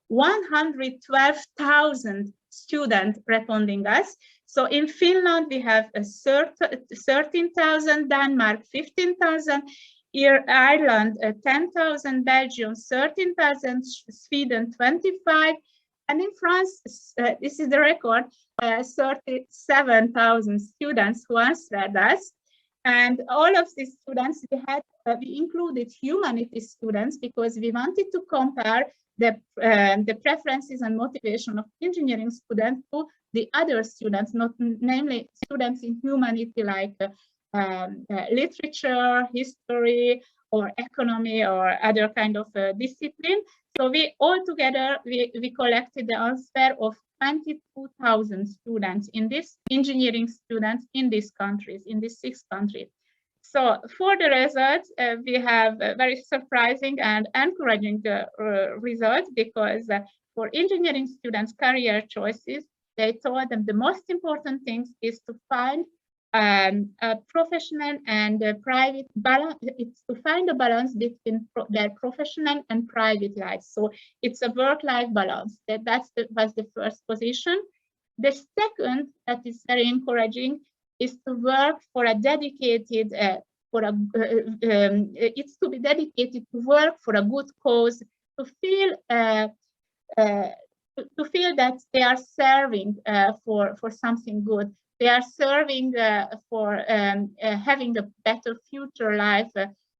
112,000 students responding us. So in Finland, we have 13,000, Denmark, 15,000, Ireland, 10,000, Belgium, 13,000, Sweden, 25, and in France, this is the record, 37,000 students who answered us. And all of these students, we included humanities students because we wanted to compare the preferences and motivation of engineering students to the other students, namely students in humanity like literature, history, or economy, or other kind of discipline. So we all together, we collected the answer of 22,000 students in this engineering students in these countries, in these 6 countries. So for the results, we have very surprising and encouraging results, because for engineering students' career choices, they told them the most important thing is to find a professional and private balance. It's to find a balance between their professional and private life. So it's a work-life balance. Was the first position. The second, that is very encouraging, is to work for a dedicated, it's to be dedicated to work for a good cause, to feel that they are serving for something good. They are serving for having a better future life,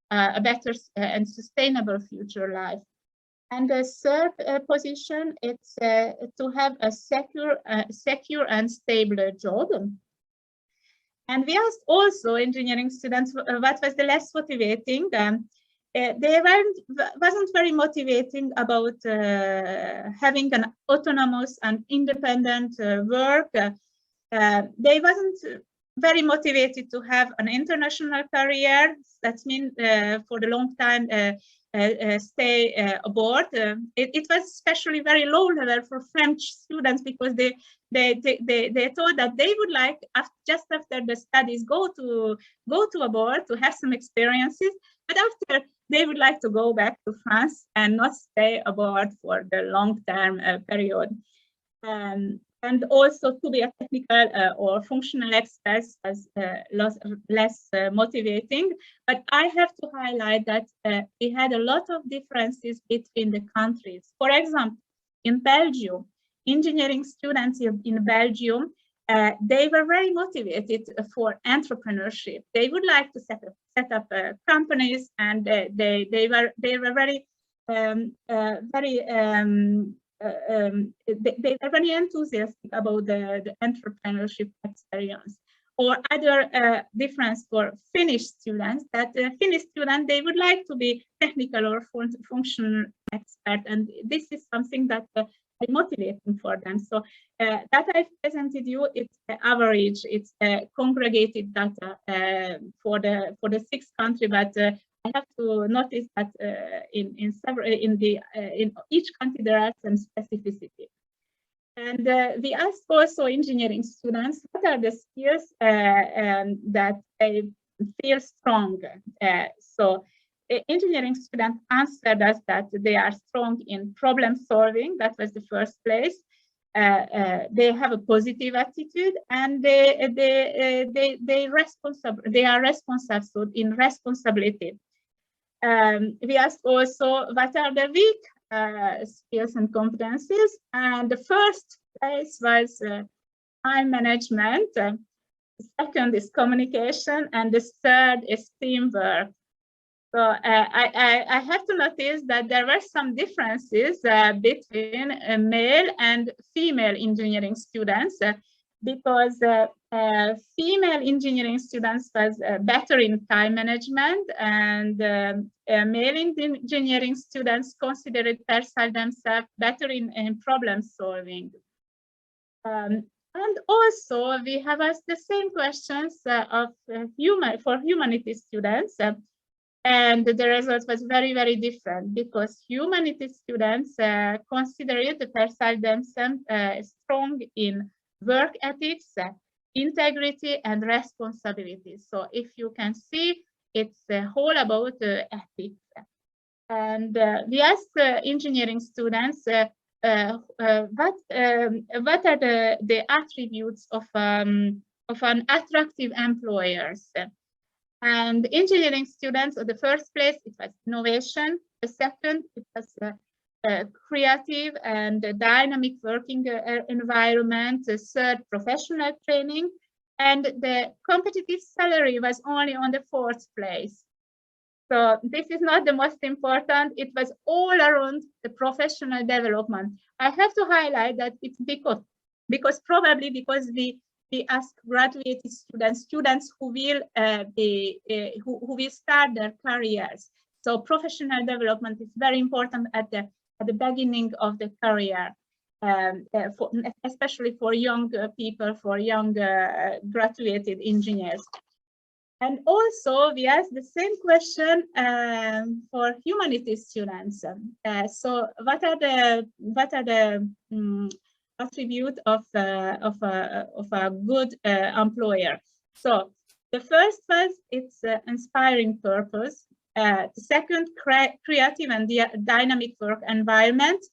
a better and sustainable future life. And the third position, it's to have a secure and stable job. And we asked also engineering students what was the less motivating. They wasn't very motivating about having an autonomous and independent work. They wasn't very motivated to have an international career. That means for the long time stay abroad. It was especially very low level for French students, because they thought that they would like just after the studies go to abroad to have some experiences, but after they would like to go back to France and not stay abroad for the long term period. And also to be a technical or functional expert was less motivating. But I have to highlight that we had a lot of differences between the countries. For example, in Belgium, engineering students in Belgium, they were very motivated for entrepreneurship. They would like to set up companies, and they were very they are very enthusiastic about the entrepreneurship experience. Or other difference for Finnish students, that Finnish students, they would like to be technical or functional expert, and this is something that is motivating for them. So that I've presented you, it's the average, it's congregated data for the 6th country, but I have to notice that in each country there are some specificity. And we asked also engineering students what are the skills that they feel strong. So engineering students answered us that they are strong in problem solving. That was the first place. They have a positive attitude, and they are responsible, so in responsibility. We asked also what are the weak skills and competencies, and the first place was time management, the second is communication, and the third is teamwork. So I have to notice that there were some differences between male and female engineering students, because female engineering students was better in time management, and male engineering students considered themselves better in problem solving. And also we have asked the same questions for humanities students, and the result was very, very different, because humanities students considered themselves strong in work ethics, integrity, and responsibility. So if you can see, it's all about ethics. And we asked engineering students what are the attributes of an attractive employer. And engineering students, the first place, it was innovation. The second, it was creative and dynamic working environment. The third, professional training. And the competitive salary was only on the 4th place. So this is not the most important. It was all around the professional development. I have to highlight that it's because probably because we ask graduate students who will who will start their careers. So professional development is very important at the beginning of the career, especially for young people, for young graduated engineers. And also we asked the same question for humanities students. So what are the attribute of a good employer? So the first was it's inspiring purpose. The second, creative and dynamic work environment,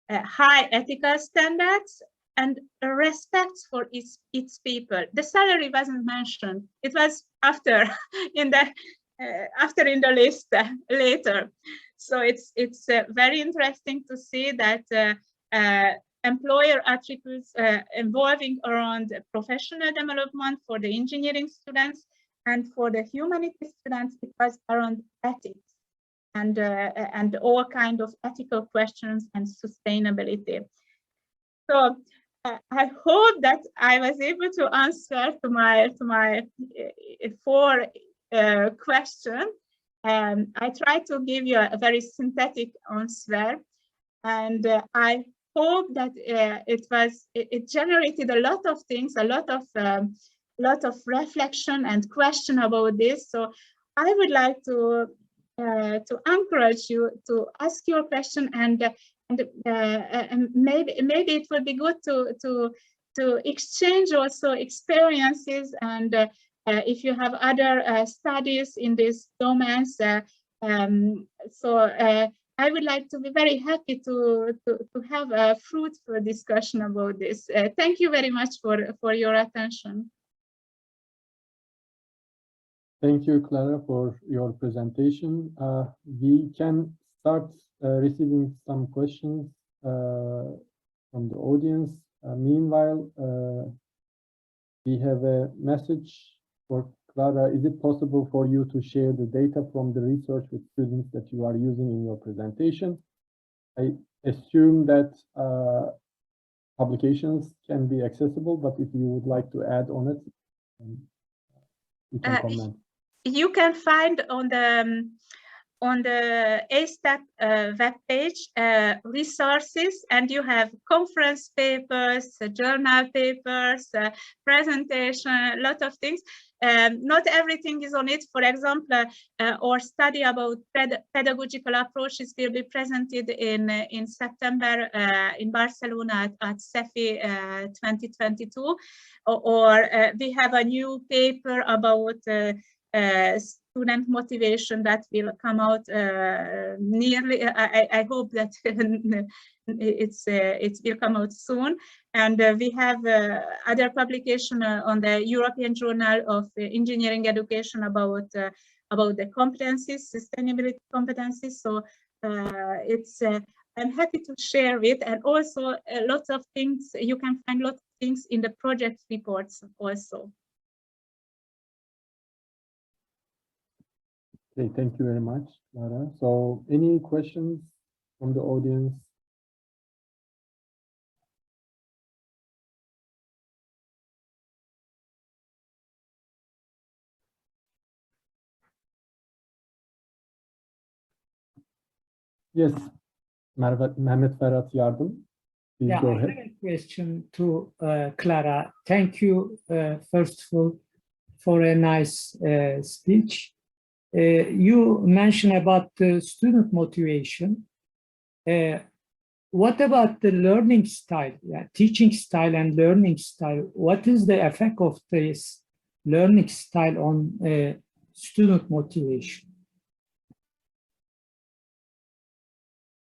high ethical standards, and respect for its people. The salary wasn't mentioned. It was after in the list later. So it's very interesting to see that employer attributes involving around professional development for the engineering students, and for the humanities students it was around ethics and all kind of ethical questions and sustainability. So I hope that I was able to answer to my 4 questions. I tried to give you a very synthetic answer, and I hope that it generated a lot of things, a lot of reflection and question about this. So I would like to encourage you to ask your question, and maybe it would be good to exchange also experiences, and if you have other studies in these domains, so I would like to be very happy to have a fruitful discussion about this. Thank you very much for your attention. Thank you, Clara, for your presentation. We can start receiving some questions from the audience. Meanwhile, we have a message for Clara. Is it possible for you to share the data from the research with students that you are using in your presentation? I assume that publications can be accessible, but if you would like to add on it, you can comment. You can find on the A-STEP webpage resources, and you have conference papers, journal papers, presentation, a lot of things. Not everything is on it. For example, our study about pedagogical approaches will be presented in September in Barcelona at CEE 2022. Or we have a new paper about student motivation that will come out nearly. I hope that it will come out soon. And we have other publication on the European Journal of Engineering Education about the competencies, sustainability competencies. So I'm happy to share it, and also lots of things. You can find lots of things in the project reports also. Okay, thank you very much, Clara. So any questions from the audience? Yes, Mehmet Ferhat Yardım. Please Yeah, go I ahead. have a question to Clara. Thank you, first of all, for a nice speech. You mentioned about the student motivation. What about the learning style, teaching style and learning style? What is the effect of this learning style on student motivation?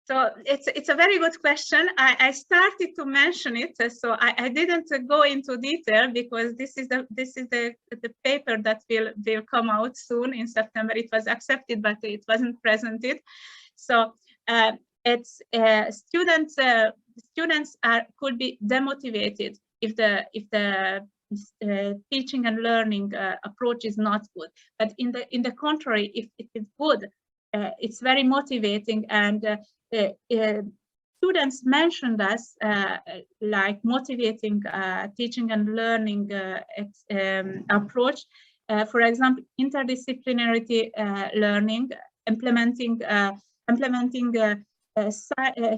So it's a very good question. I started to mention it, so I didn't go into detail because this is the paper that will come out soon in September. It was accepted, but it wasn't presented. So it's students could be demotivated if the teaching and learning approach is not good. But in the contrary, if it is good, it's very motivating. And students mentioned us like motivating teaching and learning approach. For example, interdisciplinarity learning, implementing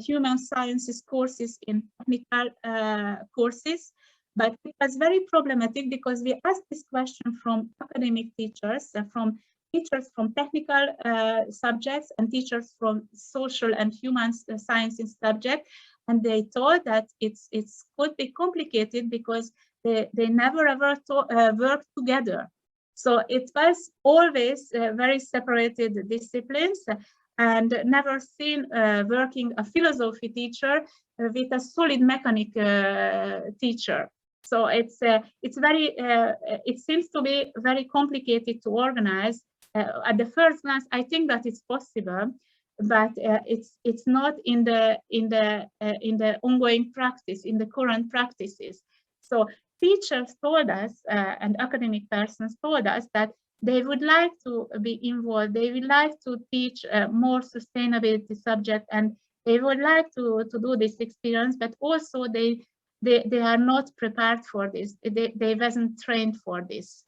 human sciences courses in technical courses. But it was very problematic because we asked this question from academic teachers, from teachers from technical subjects and teachers from social and human sciences subject, and they thought that it could be complicated because they never ever worked together. So it was always very separated disciplines, and never seen working a philosophy teacher with a solid mechanic teacher. So it's very it seems to be very complicated to organize. At the first glance, I think that it's possible, but it's not in the ongoing practice, in the current practices. So teachers told us and academic persons told us that they would like to be involved. They would like to teach more sustainability subject, and they would like to do this experience, but also they are not prepared for this. They wasn't trained for this.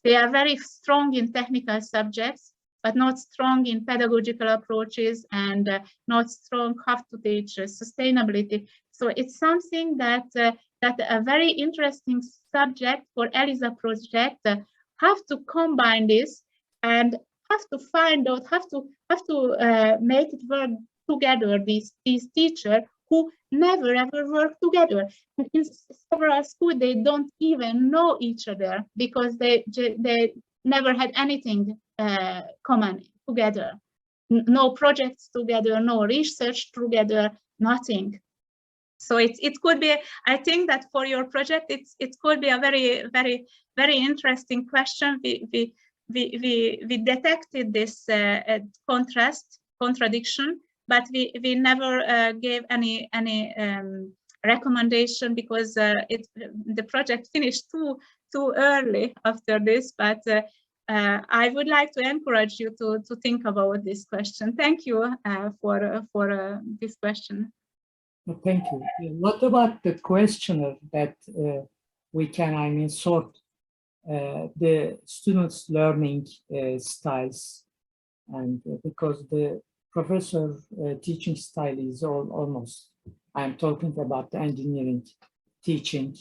They are very strong in technical subjects, but not strong in pedagogical approaches, and not strong how to teach sustainability. So it's something that a very interesting subject for ELISA project have to combine this and have to find out, have to make it work together. These teachers who never ever work together. In several schools, they don't even know each other because they never had anything common together. no projects together, no research together, nothing. So it could be, I think that for your project, it could be a very interesting question. We detected this contradiction, but we never gave any recommendation because the project finished too early after this. But I would like to encourage you to think about this question. Thank you for this question. Thank you. What about the questionnaire that we can, sort the students' learning styles, and because the professor teaching style is almost, I'm talking about the engineering teaching,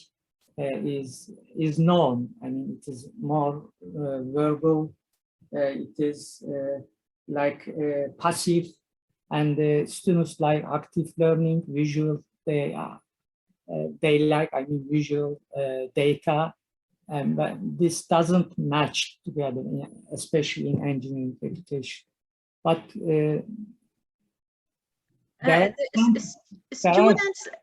is known. I mean, it is more verbal. It is like passive. And the students like active learning, visual. They like, visual data, but this doesn't match together, especially in engineering education. But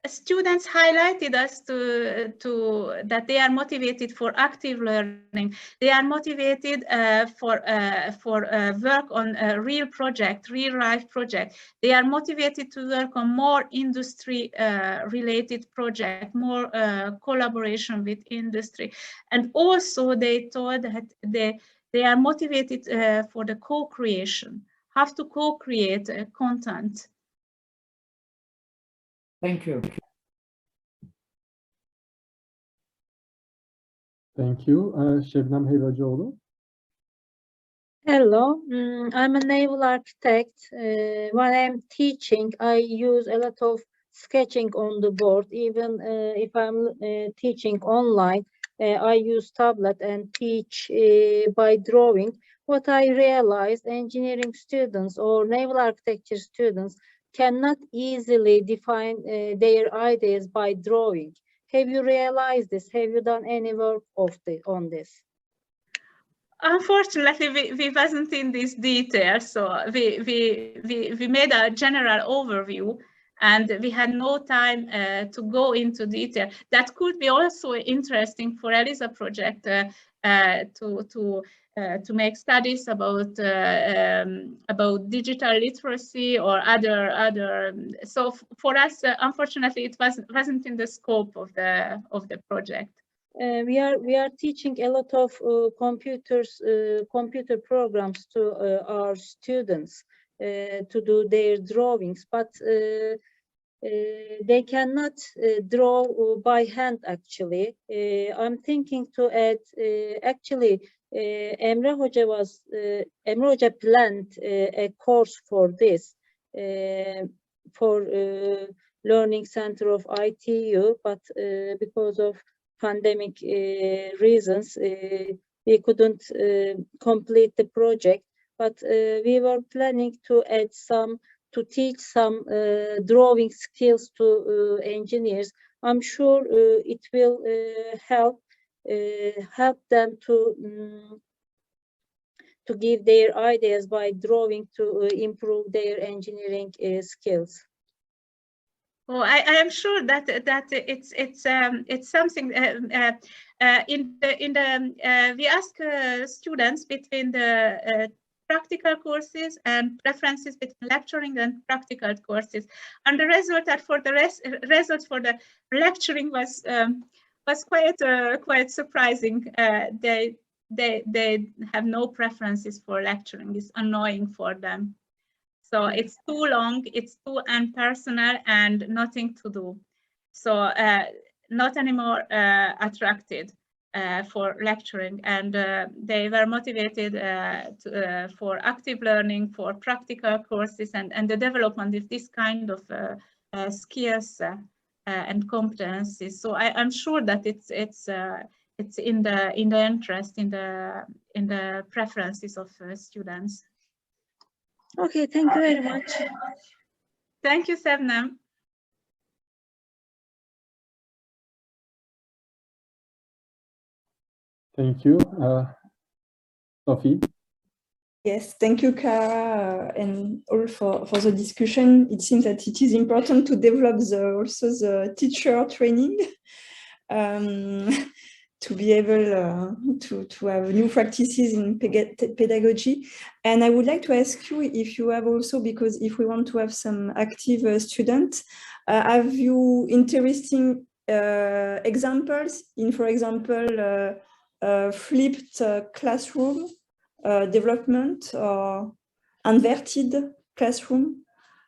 students highlighted us to that they are motivated for active learning. They are motivated for work on a real project, real life project. They are motivated to work on more industry related project, more collaboration with industry. And also they thought that they are motivated for the co-creation, have to co-create content. Thank you. Thank you. Şebnem Helvacıoğlu. Hello, I'm a naval architect. When I'm teaching, I use a lot of sketching on the board. Even if I'm teaching online, I use tablet and teach by drawing. What I realized, engineering students or naval architecture students cannot easily define their ideas by drawing. Have you realized this? Have you done any work on this? Unfortunately, we wasn't in this detail, so we made a general overview, and we had no time to go into detail. That could be also interesting for ELISA project to make studies about digital literacy or other. So for us, unfortunately, it wasn't in the scope of the project. We are teaching a lot of computer programs to our students to do their drawings, but they cannot draw by hand. Actually, I'm thinking to add. Actually, Emre Hoca planned a course for this for Learning Center of ITU, but because of pandemic reasons, we couldn't complete the project, but we were planning to add to teach some drawing skills to engineers. I'm sure it will help them to give their ideas by drawing to improve their engineering skills. Well, I am sure that it's something we ask students between the practical courses and preferences between lecturing and practical courses, and the result for the lecturing was quite surprising. They have no preferences for lecturing. It's annoying for them. So it's too long, it's too impersonal, and nothing to do. So not anymore attracted for lecturing, and they were motivated for active learning, for practical courses, and the development of this kind of skills and competencies. So I'm sure that it's in the interest, in the preferences of students. Okay, thank you very much. Thank you, Şebnem. Thank you. Sophie. Yes, thank you, Clara, and all for the discussion. It seems that it is important to develop also the teacher training to be able to have new practices in pedagogy. And I would like to ask you if you have also, because if we want to have some active students, have you interesting examples in, for example, flipped classroom development or inverted classroom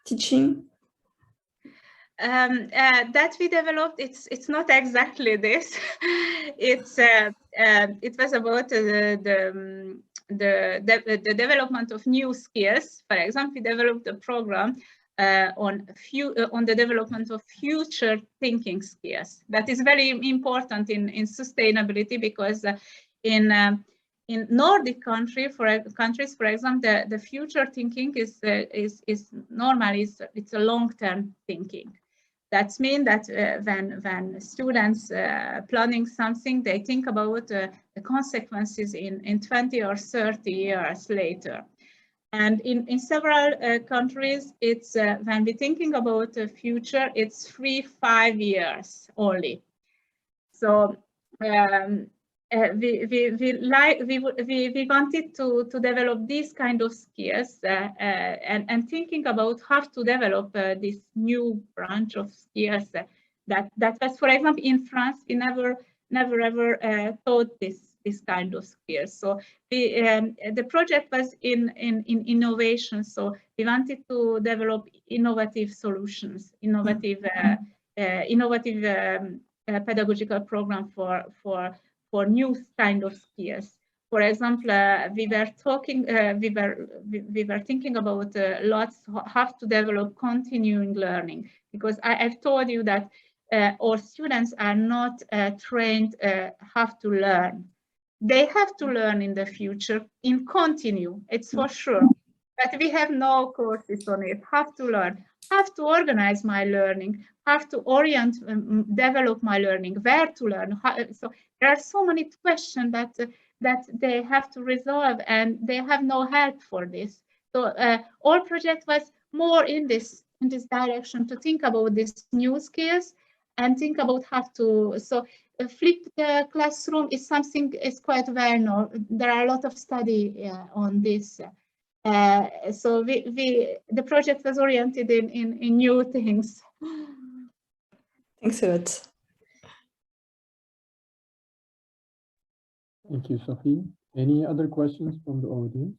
teaching? That we developed, it's not exactly this. It was about the development of new skills. For example, we developed a program on the development of future thinking skills. That is very important in sustainability, because in Nordic countries, for example, the future thinking is normally it's a long-term thinking. That means that when students planning something, they think about the consequences in 20 or 30 years later. And in several countries, it's when we're thinking about the future, it's 3-5 years only. So we wanted to develop these kind of skills and thinking about how to develop this new branch of skills that was, for example, in France, we never ever taught this kind of skills. So the project was in innovation. So we wanted to develop innovative solutions, innovative pedagogical program for new kind of skills. For example, we were thinking about lots how to develop continuing learning, because I've told you that our students are not trained how to learn. They have to learn in the future in continue, it's for sure. But we have no courses on it. How to learn, how to organize my learning, how to orient, develop my learning, where to learn. So there are so many questions that they have to resolve, and they have no help for this. So our project was more in this direction, to think about these new skills and think about how to. So flip the classroom is something is quite well known. There are a lot of study on this. So the project was oriented in new things. Thanks a lot. Thank you, Sophie. Any other questions from the audience?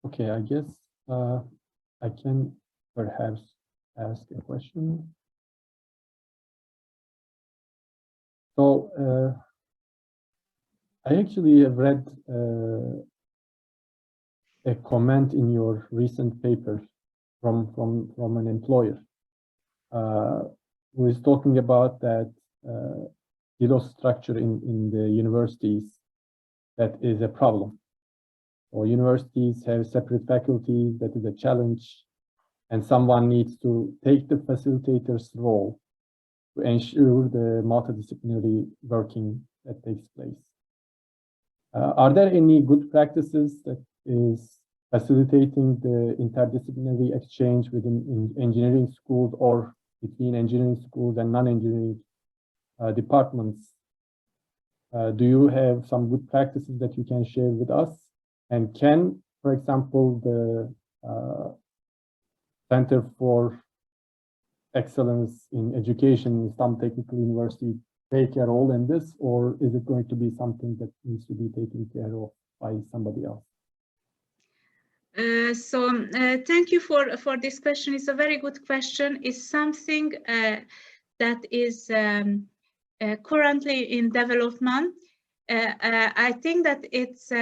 Okay, I guess I can perhaps ask a question. So I actually have read a comment in your recent paper from an employer who is talking about that silo structure in the universities, that is a problem. Or universities have separate faculties, that is a challenge, and someone needs to take the facilitator's role to ensure the multidisciplinary working that takes place. Are there any good practices that is facilitating the interdisciplinary exchange within engineering schools or between engineering schools and non-engineering departments? Do you have some good practices that you can share with us? And can, for example, the Center for Excellence in Education in some technical university take a role in this, or is it going to be something that needs to be taken care of by somebody else? Thank you for this question. It's a very good question. It's something that is currently in development. I think that it's,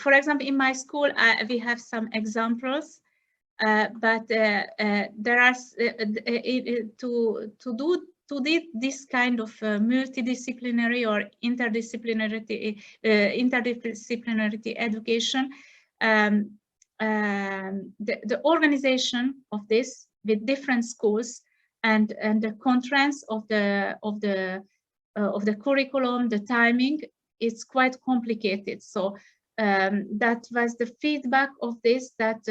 for example, in my school, we have some examples, but there are to do to this kind of multidisciplinary or interdisciplinary education, the organization of this with different schools and the constraints of the curriculum, the timing, it's quite complicated. So that was the feedback of this. That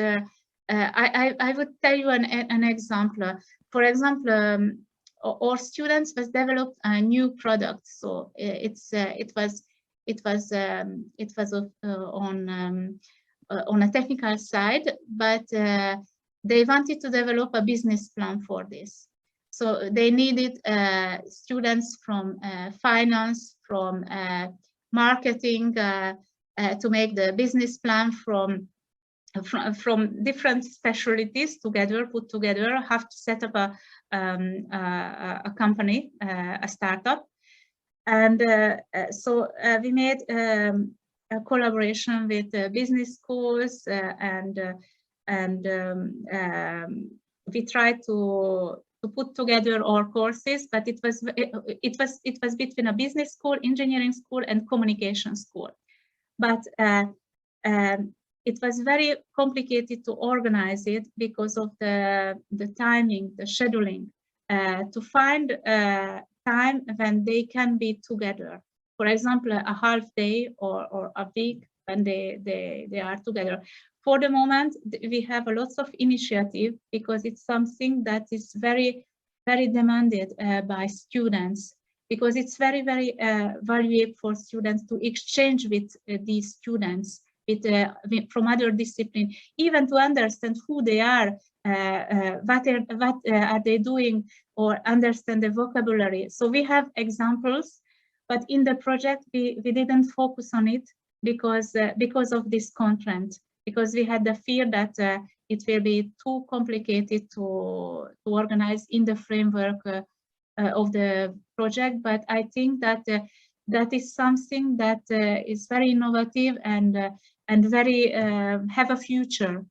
I would tell you an example. For example, our students was developed a new product. So it was on a technical side, but they wanted to develop a business plan for this. So they needed students from finance, from marketing, to make the business plan from different specialties together, put together, have to set up a company, a startup. And so we made a collaboration with business schools, and we tried to put together our courses, but it was between a business school, engineering school, and communication school. But it was very complicated to organize it because of the timing, the scheduling, to find time when they can be together. For example, a half day or a week when they are together. For the moment, we have a lot of initiative because it's something that is very, very demanded by students, because it's very, very valuable for students to exchange with these students from other disciplines, even to understand who they are, what are they doing, or understand the vocabulary. So we have examples, but in the project we didn't focus on it because of this constraint, because we had the fear that it will be too complicated to organize in the framework of the project. But I think that that is something that is very innovative and very have a future.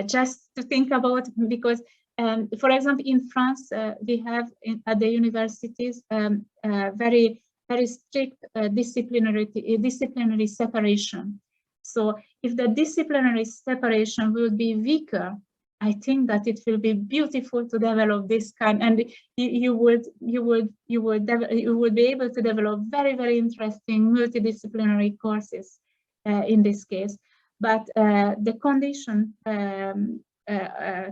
Just to think about, because for example, in France, we have at the universities very, very strict disciplinary separation. So if the disciplinary separation will be weaker, I think that it will be beautiful to develop this kind, and you would be able to develop very, very interesting multidisciplinary courses in this case. But the conditions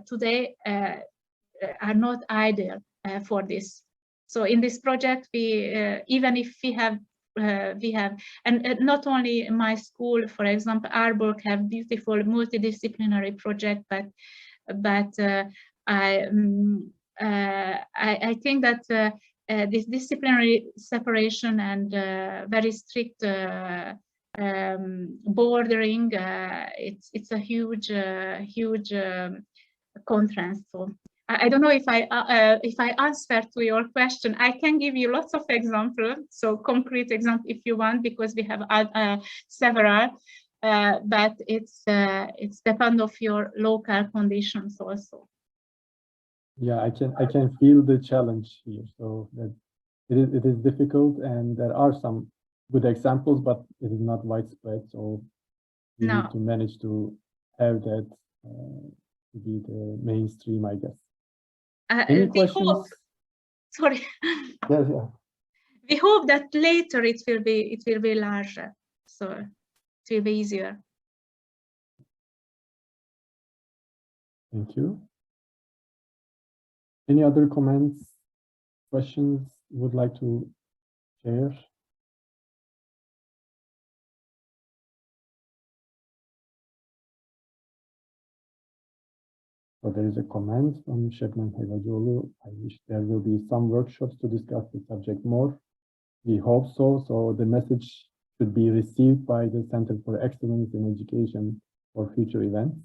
today are not ideal for this. So in this project, we even if we have and not only my school, for example, Aalborg have beautiful multidisciplinary project, but I think that this disciplinary separation and very strict bordering, it's a huge contrast. So I don't know if I answer to your question. I can give you lots of examples, so concrete examples if you want, because we have several. But it's depend of your local conditions also. Yeah, I can feel the challenge here. So that it is difficult, and there are some good examples, but it is not widespread. So you need to manage to have that to be the mainstream, I guess. Any questions? Sorry. Yeah, yeah. We hope that later it will be larger, so it will be easier. Thank you. Any other comments, questions you would like to share? So there is a comment from Şebnem Helvacıoğlu. I wish there will be some workshops to discuss the subject more. We hope so. So the message should be received by the Center for Excellence in Education for future events.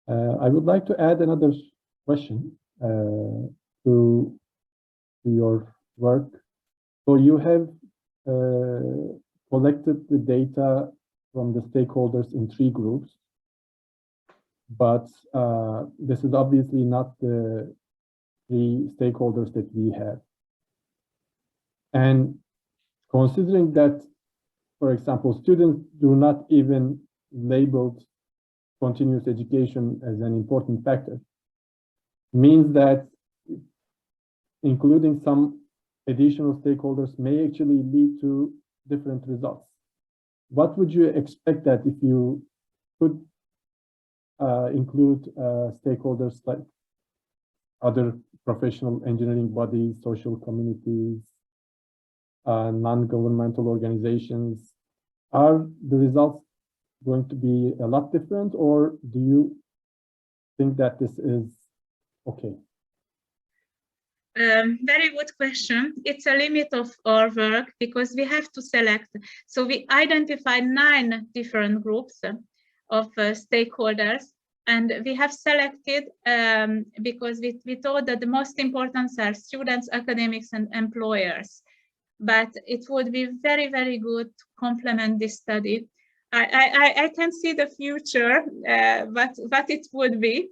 I would like to add another question to your work. So you have collected the data from the stakeholders in 3 groups, but this is obviously not the three stakeholders that we have. And considering that, for example, students do not even label continuous education as an important factor, means that including some additional stakeholders may actually lead to different results. What would you expect that if you could include stakeholders like other professional engineering bodies, social communities, non-governmental organizations? Are the results going to be a lot different, or do you think that this is okay? Very good question. It's a limit of our work because we have to select. So we identified 9 different groups of stakeholders, and we have selected because we thought that the most important are students, academics, and employers. But it would be very, very good to complement this study. I can see the future, what it would be.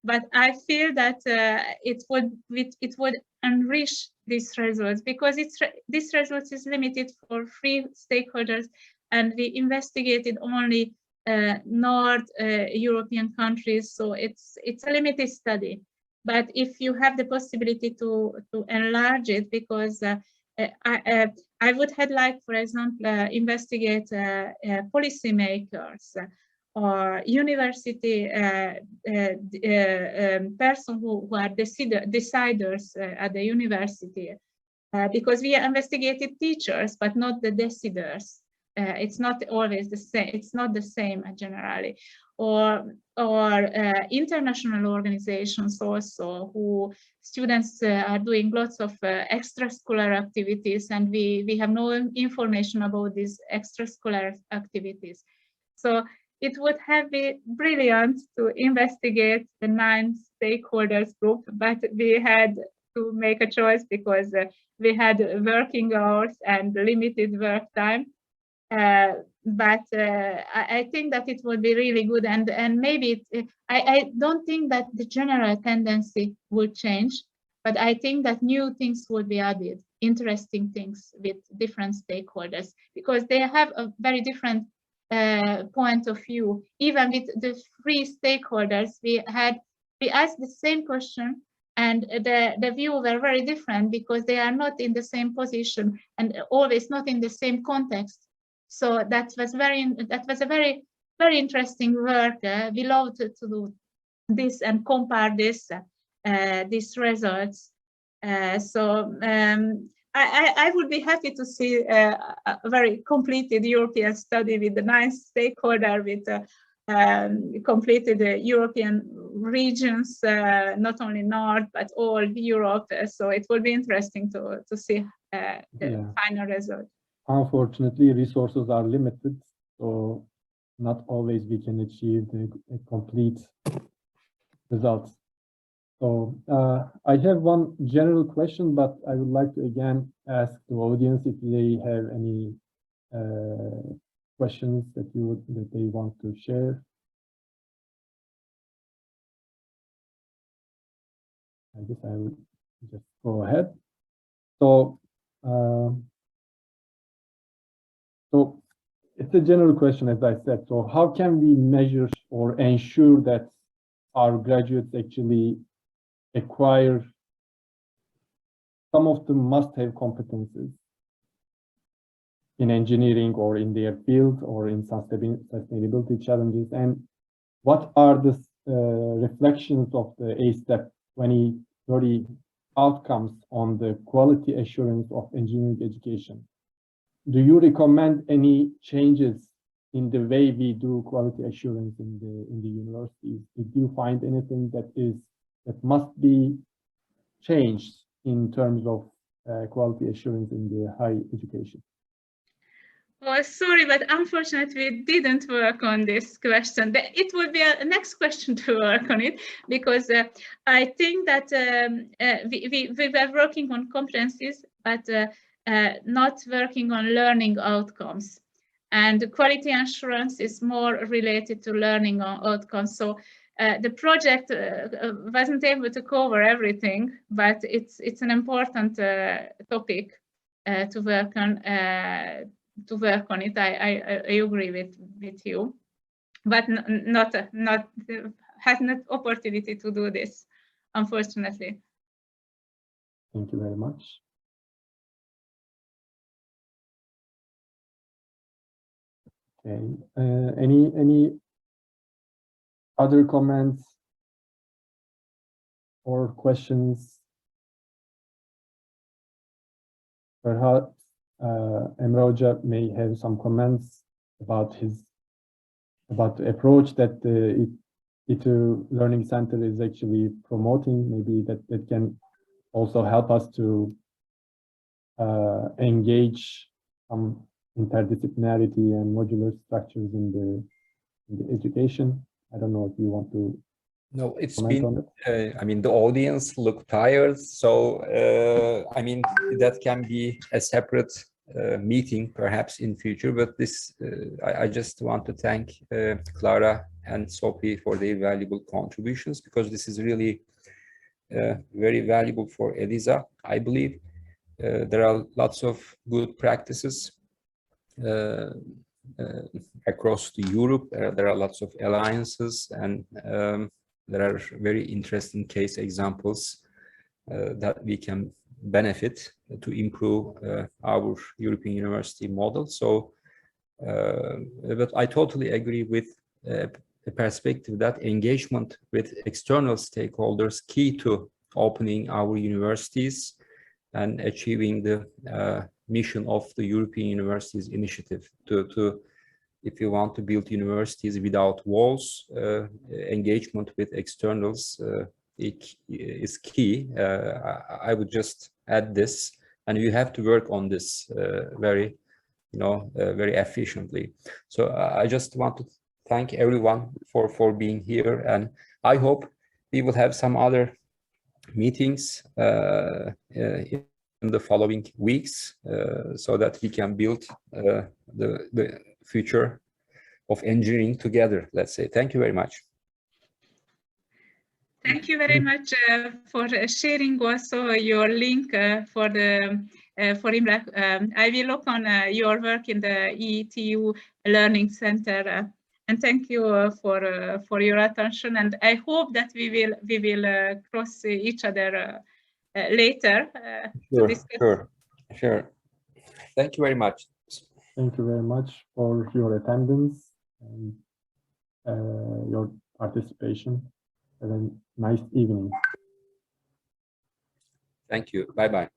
But I feel that it would enrich these results because this results is limited for 3 stakeholders, and we investigated only North European countries, so it's a limited study. But if you have the possibility to enlarge it, because I would have liked, for example, investigate policymakers or university person who are deciders at the university, because we investigated teachers, but not the deciders. It's not always the same. It's not the same generally. Or international organizations also, who students are doing lots of extracurricular activities, and we have no information about these extracurricular activities. So it would have been brilliant to investigate the 9 stakeholders group, but we had to make a choice because we had working hours and limited work time. But I think that it would be really good, and maybe I don't think that the general tendency would change, but I think that new things would be added, interesting things with different stakeholders, because they have a very different point of view. Even with the 3 stakeholders, we asked the same question, and the view were very different because they are not in the same position and always not in the same context. So that was a very, very interesting work. We love to do this and compare these results. I would be happy to see a very completed European study with the 9 stakeholders, with completed European regions, not only North, but all Europe. So it will be interesting to see the final result. Unfortunately, resources are limited, so not always we can achieve a complete result. So I have one general question, but I would like to again ask the audience if they have any questions that they want to share. I guess I will just go ahead. So it's a general question, as I said. So how can we measure or ensure that our graduates actually acquire some of the must-have competencies in engineering or in their field or in sustainability challenges? And what are the reflections of the A-STEP 2030 outcomes on the quality assurance of engineering education? Do you recommend any changes in the way we do quality assurance in the universities? Did you find anything that must be changed in terms of quality assurance in the higher education? Oh, sorry, but unfortunately, we didn't work on this question. It would be a next question to work on it, because I think that we were working on competencies, but not working on learning outcomes. And quality assurance is more related to learning outcomes. So the project wasn't able to cover everything, but it's an important topic to work on. I agree with you, but not has not opportunity to do this, unfortunately. Thank you very much. Okay. Any other comments or questions? Perhaps Emre Hoca may have some comments about the approach that the ITU Learning Center is actually promoting. Maybe that can also help us to engage some interdisciplinarity and modular structures in the education. I don't know if you want to. No, it's comment on been, it. I mean, the audience look tired. So, I mean, that can be a separate meeting perhaps in future, but this, I just want to thank Clara and Sophie for their valuable contributions, because this is really very valuable for ELISA, I believe. There are lots of good practices across Europe. There are lots of alliances, and there are very interesting case examples that we can benefit to improve our European university model. So, but I totally agree with the perspective that engagement with external stakeholders key to opening our universities and achieving the mission of the European Universities Initiative to if you want to build universities without walls, engagement with externals is key. I would just add this, and you have to work on this very efficiently. So I just want to thank everyone for being here, and I hope we will have some other meetings in the following weeks so that we can build the future of engineering together, let's say. Thank you very much. Thank you very much for sharing also your link for IMLAC. I will look on your work in the ETU Learning Center, and thank you for your attention. And I hope that we will cross each other later to discuss. Sure. Thank you very much. Thank you very much for your attendance and your participation. Have a nice evening. Thank you. Bye-bye.